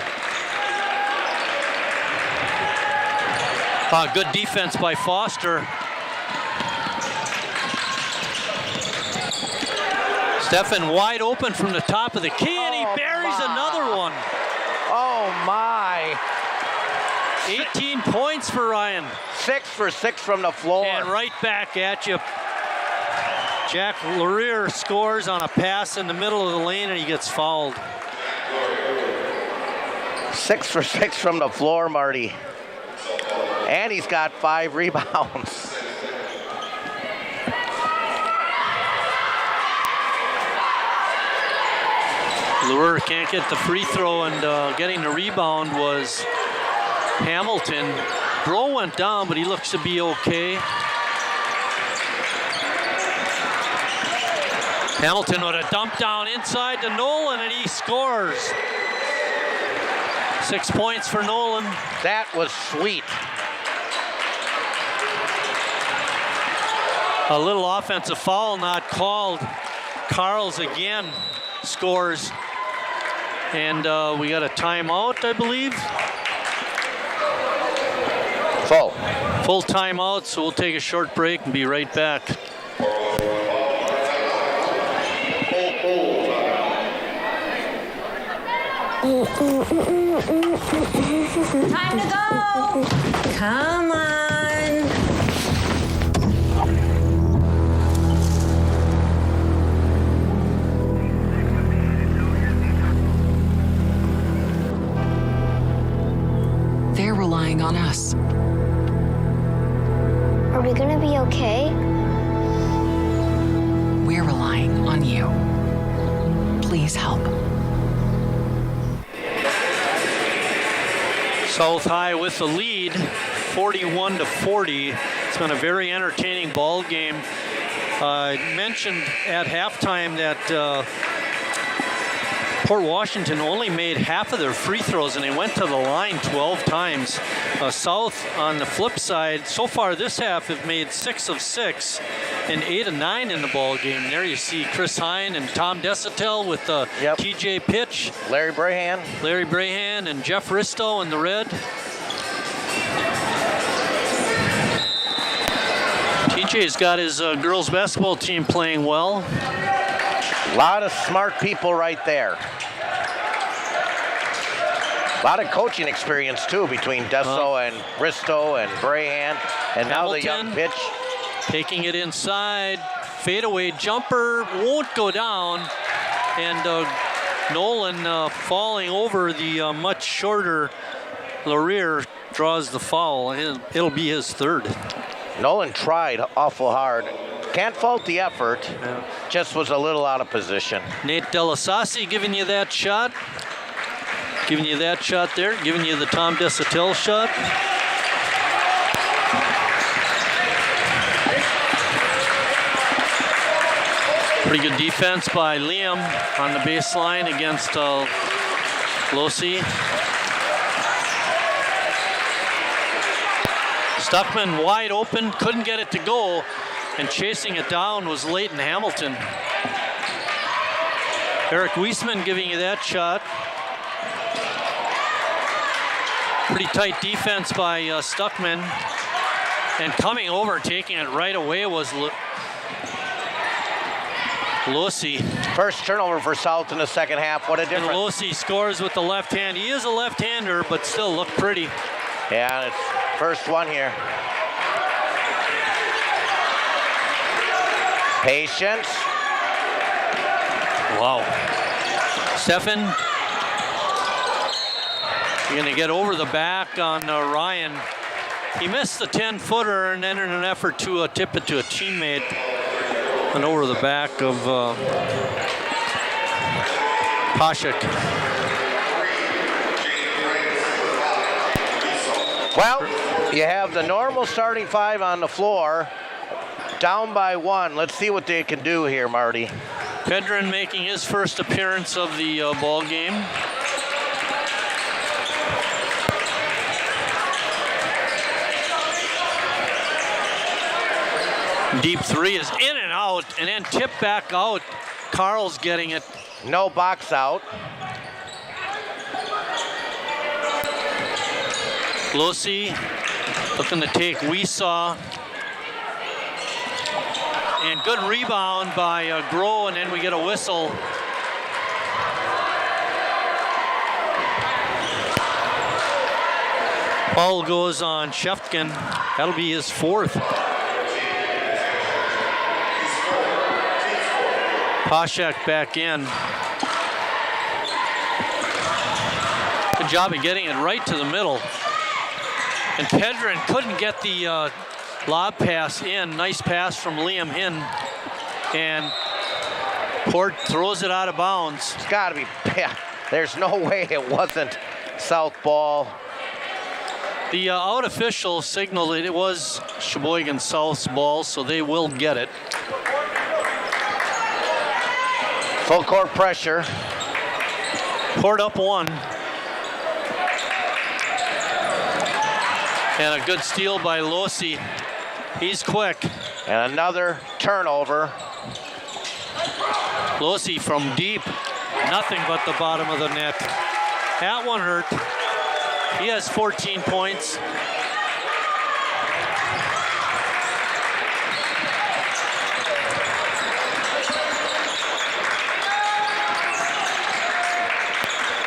S3: Good defense by Foster. Stefan wide open from the top of the key, and he buries another one.
S13: Oh, my.
S3: 18 points for Ryan.
S13: 6 for 6 from the floor.
S3: And right back at you. Jack Laurier scores on a pass in the middle of the lane, and he gets fouled.
S13: 6 for 6 from the floor, Marty. And he's got 5 rebounds.
S3: Laurier can't get the free throw, and getting the rebound was Hamilton. Bro went down, but he looks to be okay. Hamilton with a dump down inside to Nolan, and he scores. 6 points for Nolan.
S13: That was sweet.
S3: A little offensive foul not called. Carls again scores. And we got a timeout, I believe. Full timeout, so we'll take a short break and be right back.
S6: Time to go! Come on!
S7: They're relying on us.
S22: Are we gonna be okay?
S7: We're relying on you. Please help.
S3: South High with the lead, 41-40. It's been a very entertaining ball game. I mentioned at halftime that Port Washington only made half of their free throws, and they went to the line 12 times. South, on the flip side, so far this half have made 6 of 6 and 8 of 9 in the ball game. There you see Chris Hine and Tom Desatel with the TJ pitch.
S13: Larry Brahan
S3: and Jeff Risto in the red. TJ's got his girls basketball team playing well.
S13: A lot of smart people right there. A lot of coaching experience too between Desso and Risto and Brahan, and Hamilton, now the young pitch.
S3: Taking it inside, fadeaway jumper, won't go down, and Nolan falling over the much shorter Laurier draws the foul. It'll be his third.
S13: Nolan tried awful hard. Can't fault the effort. Just was a little out of position.
S3: Nate Delasasi giving you that shot. Giving you that shot there. Giving you the Tom Desatil shot. Pretty good defense by Liam on the baseline against Losi. Stuckman wide open, couldn't get it to go, and chasing it down was Leighton Hamilton. Eric Wiesman giving you that shot. Pretty tight defense by Stuckman. And coming over, taking it right away was Losi.
S13: First turnover for South in the second half. What a difference.
S3: And Losi scores with the left hand. He is a left-hander, but still looked pretty.
S13: Yeah, it's first one here. Patience.
S3: Wow. Stefan, you're going to get over the back on Ryan. He missed the 10-footer and then in an effort to tip it to a teammate. And over the back of Pashik.
S13: Well, you have the normal starting five on the floor, down by one. Let's see what they can do here, Marty.
S3: Pedrin making his first appearance of the ball game. Deep three is in and out, and then tipped back out. Carl's getting it.
S13: No box out.
S3: Losi looking to take Weesaw. And good rebound by Groh, and then we get a whistle. Foul goes on Sheftkin. That'll be his fourth. Pashak back in. Good job of getting it right to the middle. And Pedrin couldn't get the lob pass in. Nice pass from Liam Hinn. And Port throws it out of bounds.
S13: It's got to be. Yeah, there's no way it wasn't South ball.
S3: The out official signaled that it was Sheboygan South's ball, so they will get it.
S13: Full court pressure.
S3: Port up one. And a good steal by Losi. He's quick.
S13: And another turnover.
S3: Losi from deep. Nothing but the bottom of the net. That one hurt. He has 14 points.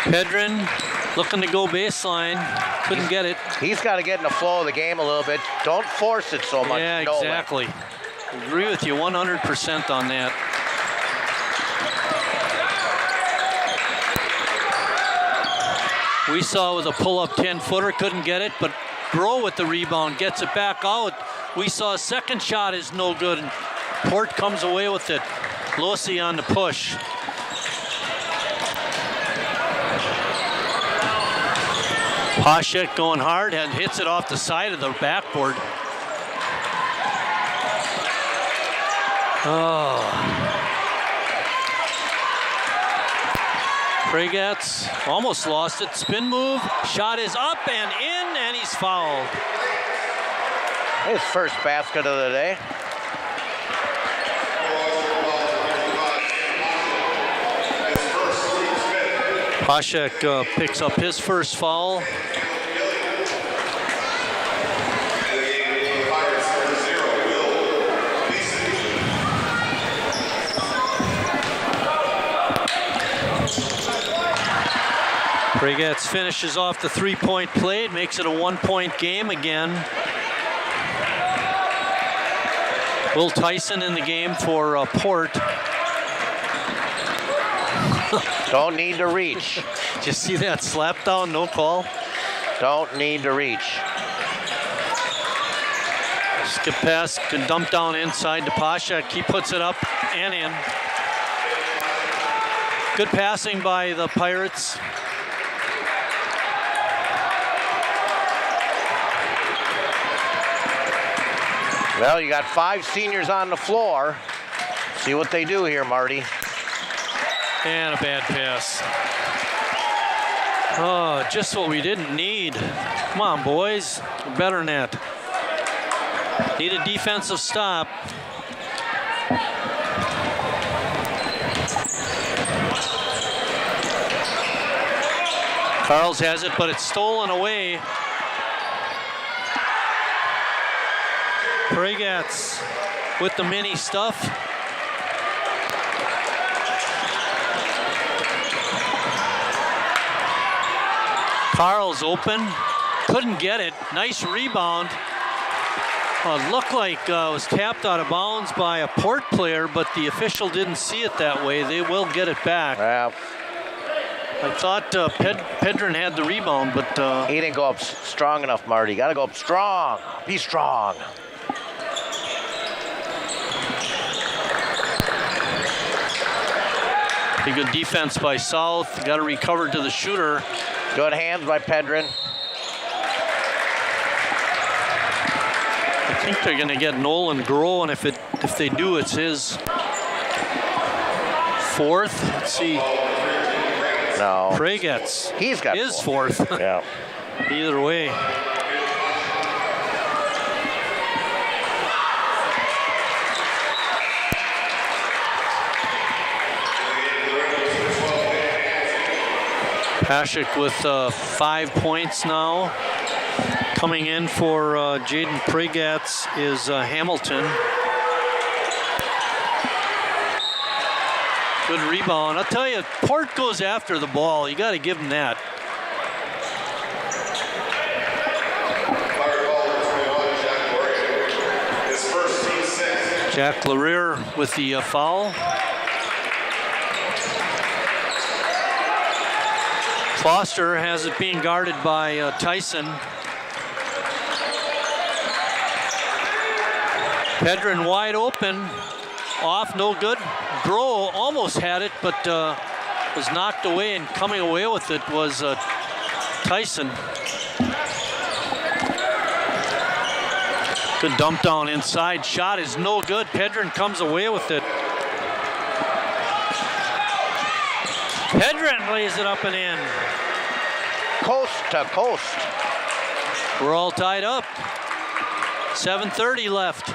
S3: Pedrin looking to go baseline. Couldn't get it.
S13: He's got to get in the flow of the game a little bit. Don't force it so much.
S3: Yeah, exactly. Agree with you 100% on that. We saw with a pull-up 10-footer, couldn't get it, but Groh with the rebound gets it back out. We saw a second shot is no good, and Port comes away with it. Losi on the push. Pashek going hard and hits it off the side of the backboard. Oh. Pregatz almost lost it. Spin move. Shot is up and in, and he's fouled.
S13: His first basket of the day.
S3: Pashek picks up his first foul. Pregatz finishes off the three-point play, makes it a one-point game again. Will Tyson in the game for Port.
S13: Don't need to reach.
S3: Did you see that slap down? No call.
S13: Don't need to reach.
S3: Skip pass, can dump down inside to Pashek. He puts it up and in. Good passing by the Pirates.
S13: Well, you got 5 seniors on the floor. See what they do here, Marty.
S3: And a bad pass. Oh, just what we didn't need. Come on, boys. Better than that. Need a defensive stop. Carls has it, but it's stolen away. Pregats with the mini stuff. Carl's open, couldn't get it. Nice rebound. Looked like it was tapped out of bounds by a Port player, but the official didn't see it that way. They will get it back.
S13: Yeah.
S3: I thought Pedrin had the rebound, but...
S13: he didn't go up strong enough, Marty. Got to go up strong. Be strong.
S3: Pretty good defense by South. Got to recover to the shooter.
S13: Good hands by Pedrin.
S3: I think they're going to get Nolan Groh, and if they do, it's his 4th. Let's see.
S13: No.
S3: Pregats.
S13: He's got
S3: his 4th.
S13: Yeah.
S3: Either way. Pashek with 5 points now. Coming in for Jaden Pregats is Hamilton. Good rebound. I'll tell you, Port goes after the ball. You got to give him that. Jack Lareer with the foul. Foster has it being guarded by Tyson. Pedrin wide open, off, no good. Groh almost had it, but was knocked away, and coming away with it was Tyson. Good dump down inside, shot is no good. Pedrin comes away with it. Pedrin lays it up and in.
S13: Coast to coast.
S3: We're all tied up. 7:30 left.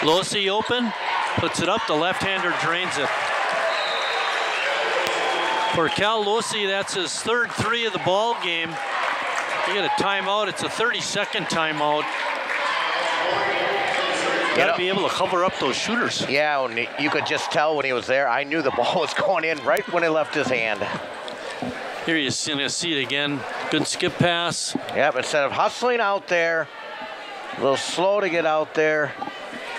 S3: Losey open, puts it up, the left-hander drains it. For Cal Losey, that's his 3rd 3 of the ball game. You get a timeout, it's a 30-second timeout. You got to be able to cover up those shooters.
S13: Yeah, you could just tell when he was there. I knew the ball was going in right when it left his hand.
S3: Here you're going to see it again. Good skip pass.
S13: Yep, instead of hustling out there, a little slow to get out there,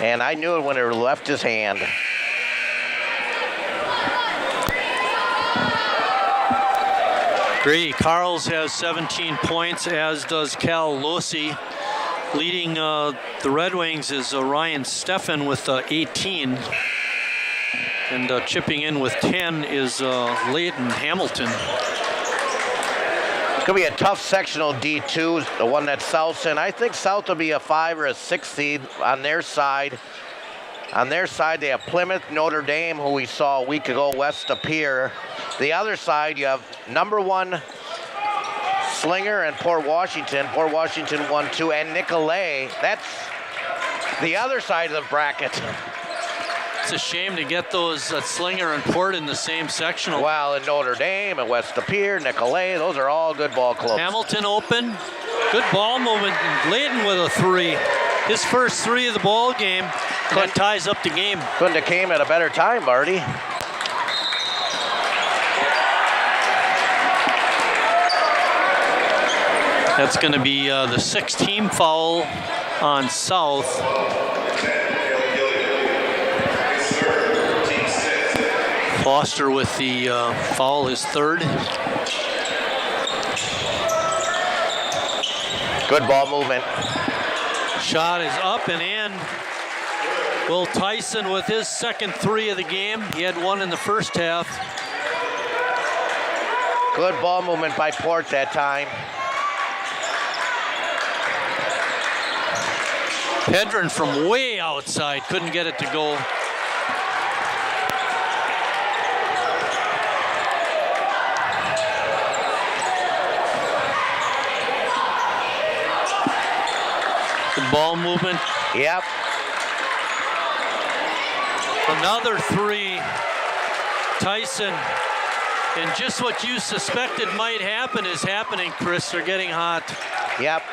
S13: and I knew it when it left his hand.
S3: Grady Carls has 17 points, as does Cal Losey. Leading the Redwings is Ryan Steffen with 18. And chipping in with 10 is Leighton Hamilton.
S13: It's going to be a tough sectional D2, the one that South's in. I think South will be a 5 or a 6 seed on their side. On their side, they have Plymouth, Notre Dame, who we saw a week ago, west of Pier. The other side, you have number 1 Slinger and Port Washington. Port Washington 1-2, and Nicolet. That's the other side of the bracket.
S3: It's a shame to get those Slinger and Port in the same sectional.
S13: Well, and Notre Dame and West of Pier, Nicolet, those are all good ball clubs.
S3: Hamilton open, good ball movement. Leighton with a 3. His first 3 of the ball game. That ties up the game.
S13: Couldn't have came at a better time, Marty.
S3: That's going to be the 6th team foul on South. Foster with the foul, his third.
S13: Good ball movement.
S3: Shot is up and in. Will Tyson with his second three of the game. He had one in the first half.
S13: Good ball movement by Port that time.
S3: Pedron from way outside couldn't get it to go. Good ball movement.
S13: Yep.
S3: Another three. Tyson. And just what you suspected might happen is happening, Chris. They're getting hot.
S13: Yep.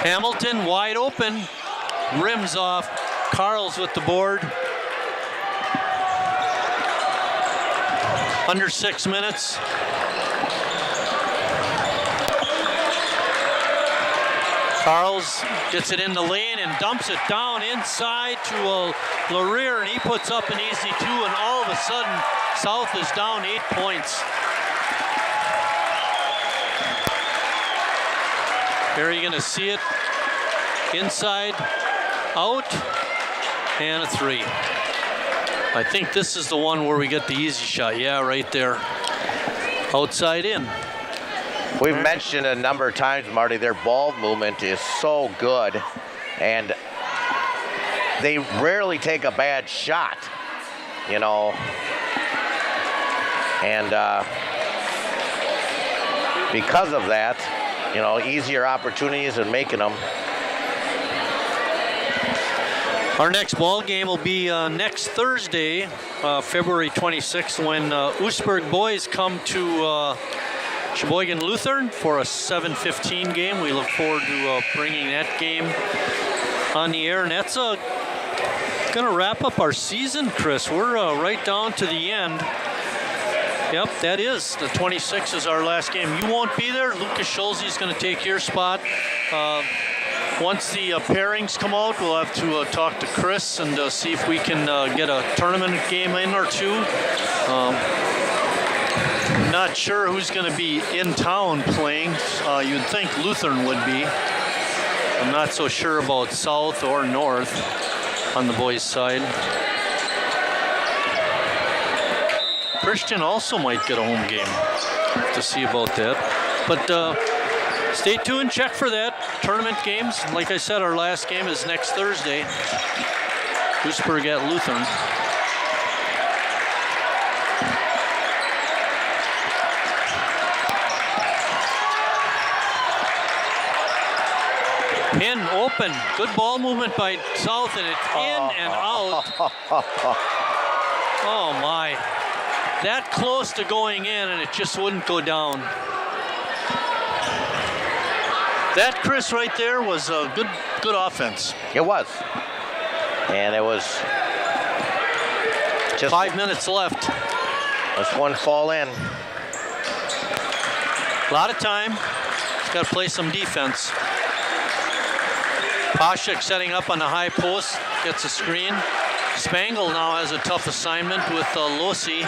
S3: Hamilton wide open. Rims off. Carl's with the board. Under 6 minutes. Carls gets it in the lane and dumps it down inside to Laurier, and he puts up an easy two, and all of a sudden, South is down 8 points. Here you're gonna see it. Inside, out, and a three. I think this is the one where we get the easy shot. Yeah, right there. Outside in.
S13: We've mentioned a number of times, Marty, their ball movement is so good, and they rarely take a bad shot, you know. And because of that, you know, easier opportunities in making them.
S3: Our next ball game will be next Thursday, February 26th, when Oostburg boys come to Sheboygan Lutheran for a 7:15 game. We look forward to bringing that game on the air, and that's going to wrap up our season, Chris. We're right down to the end. Yep, that is. The 26th is our last game. You won't be there. Lucas Schulze is going to take your spot. Once the pairings come out, we'll have to talk to Chris and see if we can get a tournament game in or two. Not sure who's going to be in town playing. You'd think Lutheran would be. I'm not so sure about South or North on the boys' side. Christian also might get a home game. To see about that. But stay tuned, check for that. Tournament games. Like I said, our last game is next Thursday. Oostburg at Lutheran. Pin open. Good ball movement by South, and it's in and out. Oh my. That close to going in, and it just wouldn't go down. That, Chris, right there was a good offense.
S13: It was. And it was just
S3: 5 minutes left.
S13: Just one fall in.
S3: A lot of time. Got to play some defense. Pashik setting up on the high post, gets a screen. Spangle now has a tough assignment with Losi.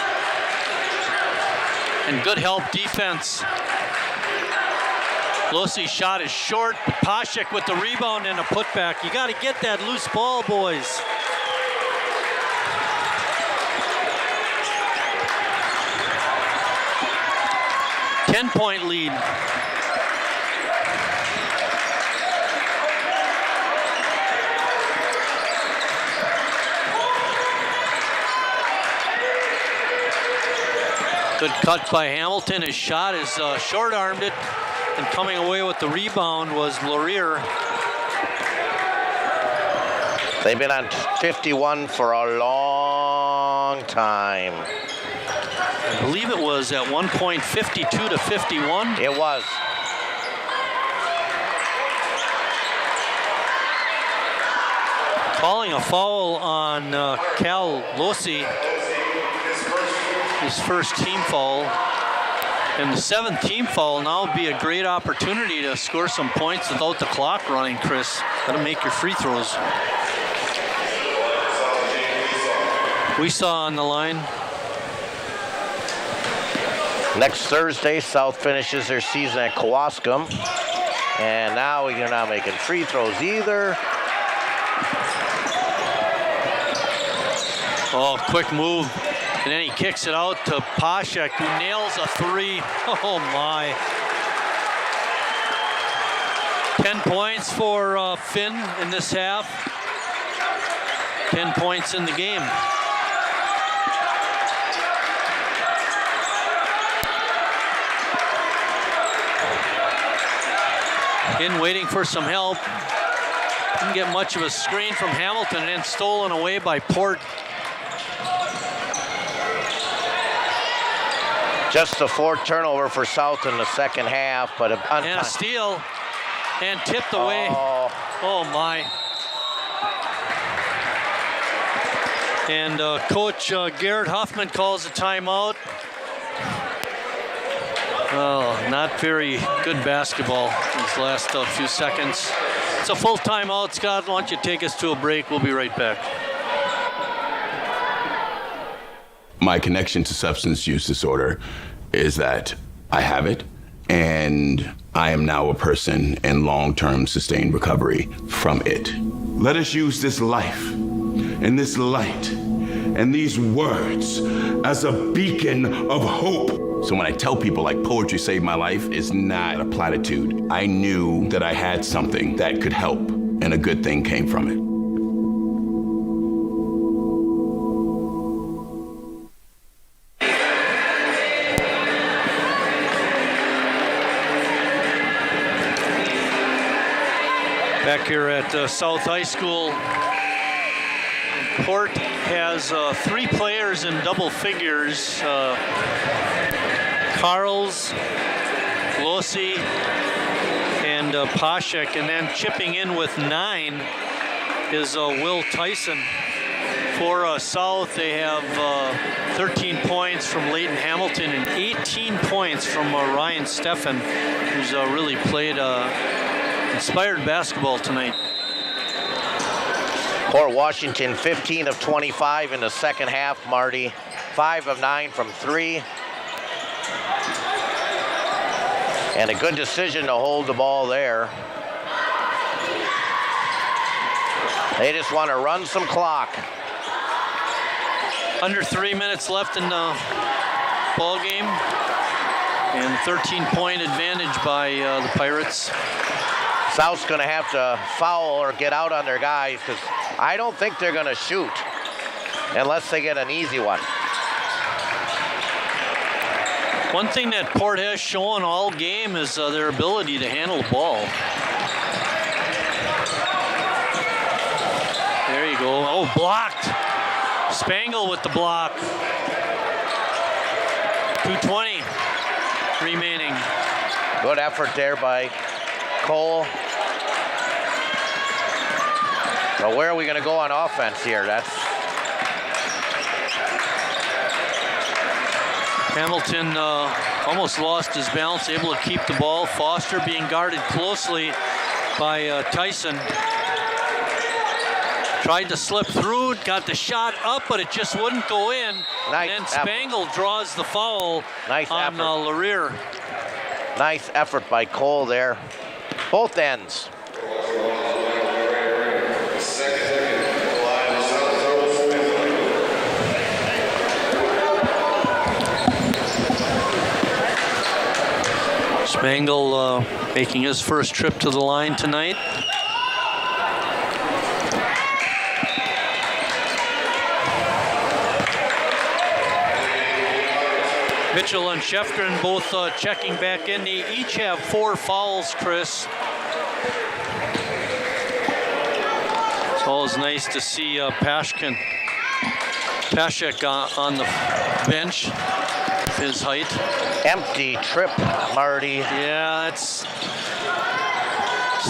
S3: And good help defense. Losi's shot is short. Pashik with the rebound and a putback. You got to get that loose ball, boys. Ten-point lead. Good cut by Hamilton. His shot is short-armed it, and coming away with the rebound was Laurier.
S13: They've been on 51 for a long time.
S3: I believe it was at one point 52 to 51.
S13: It was.
S3: Calling a foul on Cal Losi. His first team foul. And the 7th team foul now would be a great opportunity to score some points without the clock running, Chris. Got to make your free throws. We saw on the line.
S13: Next Thursday, South finishes their season at Kewaskum. And now you're not making free throws either.
S3: Oh, quick move. And then he kicks it out to Pashek, who nails a 3. Oh, my. 10 points for Finn in this half. 10 points in the game. In waiting for some help. Didn't get much of a screen from Hamilton, and then stolen away by Port.
S13: Just the 4th turnover for South in the second half, but
S3: and a steal and tipped away. Oh my. And Coach Garrett Huffman calls a timeout. Oh, not very good basketball these last few seconds. It's a full timeout. Scott, why don't you take us to a break? We'll be right back.
S25: My connection to substance use disorder is that I have it, and I am now a person in long-term sustained recovery from it. Let us use this life and this light and these words as a beacon of hope. So when I tell people like poetry saved my life, it's not a platitude. I knew that I had something that could help, and a good thing came from it.
S3: Back here at South High School, Port has 3 players in double figures. Carls, Lossi, and Pashek, and then chipping in with 9 is Will Tyson. For South, they have 13 points from Leighton Hamilton and 18 points from Ryan Steffen, who's really played inspired basketball tonight.
S13: Port Washington 15 of 25 in the second half, Marty. 5 of 9 from 3. And a good decision to hold the ball there. They just want to run some clock.
S3: Under 3 minutes left in the ball game. And 13-point advantage by the Pirates.
S13: South's going to have to foul or get out on their guys, because I don't think they're going to shoot unless they get an easy one.
S3: One thing that Port has shown all game is their ability to handle the ball. There you go. Oh, blocked. Spangle with the block. 2:20 remaining.
S13: Good effort there by Cole. Well, where are we going to go on offense here? That's
S3: Hamilton almost lost his balance, able to keep the ball. Foster being guarded closely by Tyson. Tried to slip through, got the shot up, but it just wouldn't go in.
S13: Nice
S3: and then Spangle draws the foul on Lareer.
S13: Nice effort by Cole there. Both ends.
S3: Spangle making his first trip to the line tonight. Mitchell and Shefgren both checking back in. They each have 4 fouls, Chris. It's always nice to see Pashek on the bench. His height.
S13: Empty trip, Marty.
S3: Yeah, it's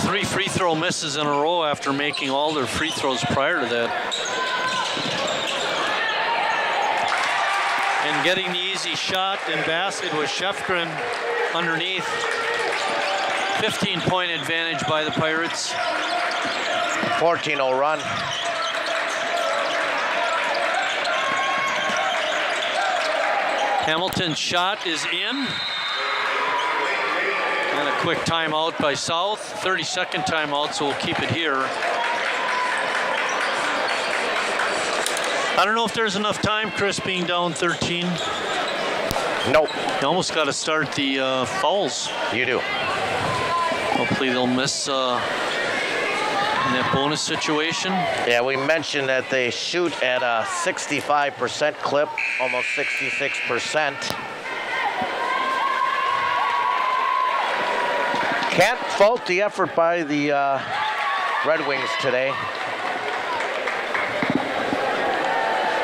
S3: 3 free throw misses in a row after making all their free throws prior to that. And getting the easy shot and basket was Shefgren underneath. 15-point advantage by the Pirates.
S13: 14-0 run.
S3: Hamilton's shot is in. And a quick timeout by South. 30-second timeout, so we'll keep it here. I don't know if there's enough time, Chris, being down 13.
S13: Nope.
S3: You almost got to start the fouls.
S13: You do.
S3: Hopefully they'll miss in that bonus situation.
S13: Yeah, we mentioned that they shoot at a 65% clip, almost 66%. Can't fault the effort by the Redwings today.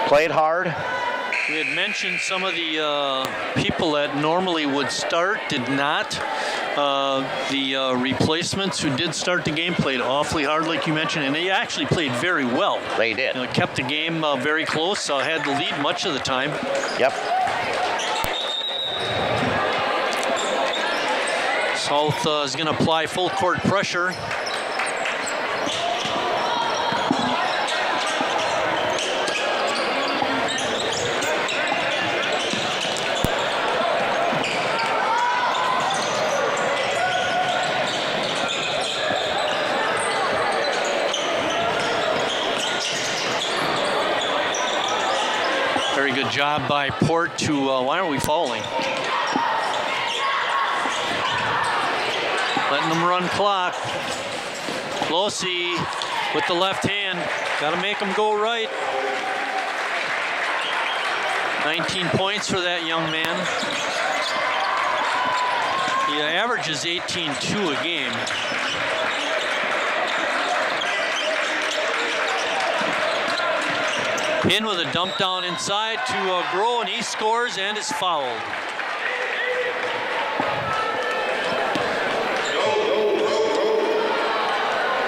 S13: Played hard.
S3: We had mentioned some of the people that normally would start did not. The replacements who did start the game played awfully hard, like you mentioned, and they actually played very well.
S13: They did.
S3: Kept the game very close, had the lead much of the time.
S13: Yep.
S3: South is going to apply full court pressure. Very good job by Port to, why aren't we fouling? Letting them run clock. Losey with the left hand. Got to make them go right. 19 points for that young man. He averages 18-2 a game. In with a dump down inside to Groh, and he scores and is fouled.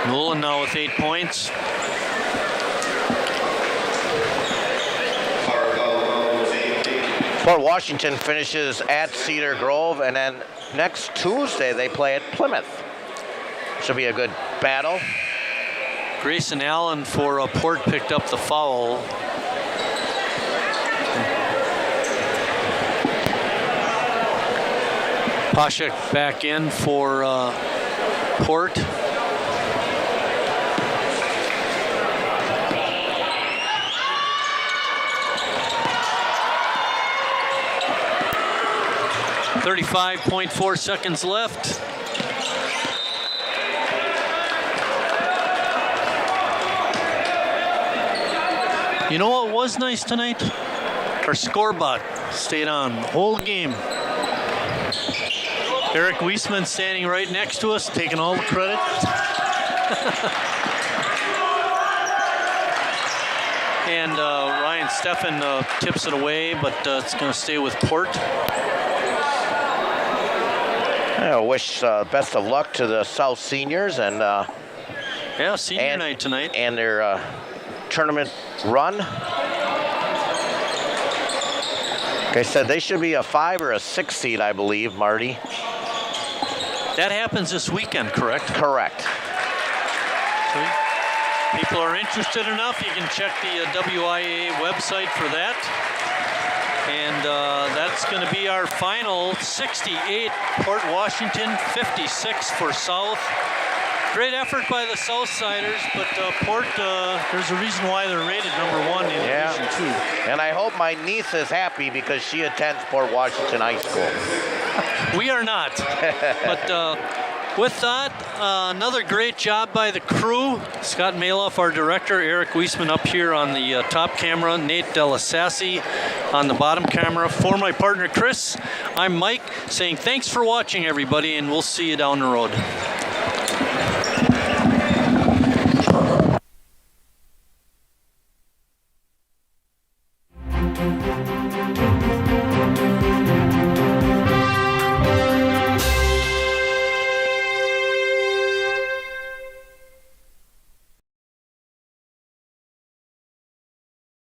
S3: Nolan now with 8 points.
S13: Port Washington finishes at Cedar Grove, and then next Tuesday they play at Plymouth. Should be a good battle.
S3: Grayson Allen for Port picked up the foul. Pashek back in for Port. .4 seconds left. You know what was nice tonight? Our scoreboard stayed on the whole game. Eric Wiesman standing right next to us, taking all the credit. And Ryan Steffen tips it away, but it's going to stay with Port.
S13: I wish best of luck to the South seniors and
S3: senior night tonight
S13: and their tournament run. Like I said, they should be a 5 or a 6 seed, I believe, Marty.
S3: That happens this weekend, correct?
S13: Correct.
S3: So people are interested enough, you can check the WIAA website for that. And that's going to be our final 68, Port Washington, 56 for South. Great effort by the Southsiders, but Port, there's a reason why they're rated #1 in Division 2.
S13: And I hope my niece is happy because she attends Port Washington High School.
S3: We are not. But with that, another great job by the crew. Scott Maloff, our director, Eric Wiesman up here on the top camera, Nate Delasassi on the bottom camera. For my partner, Chris, I'm Mike, saying thanks for watching, everybody, and we'll see you down the road.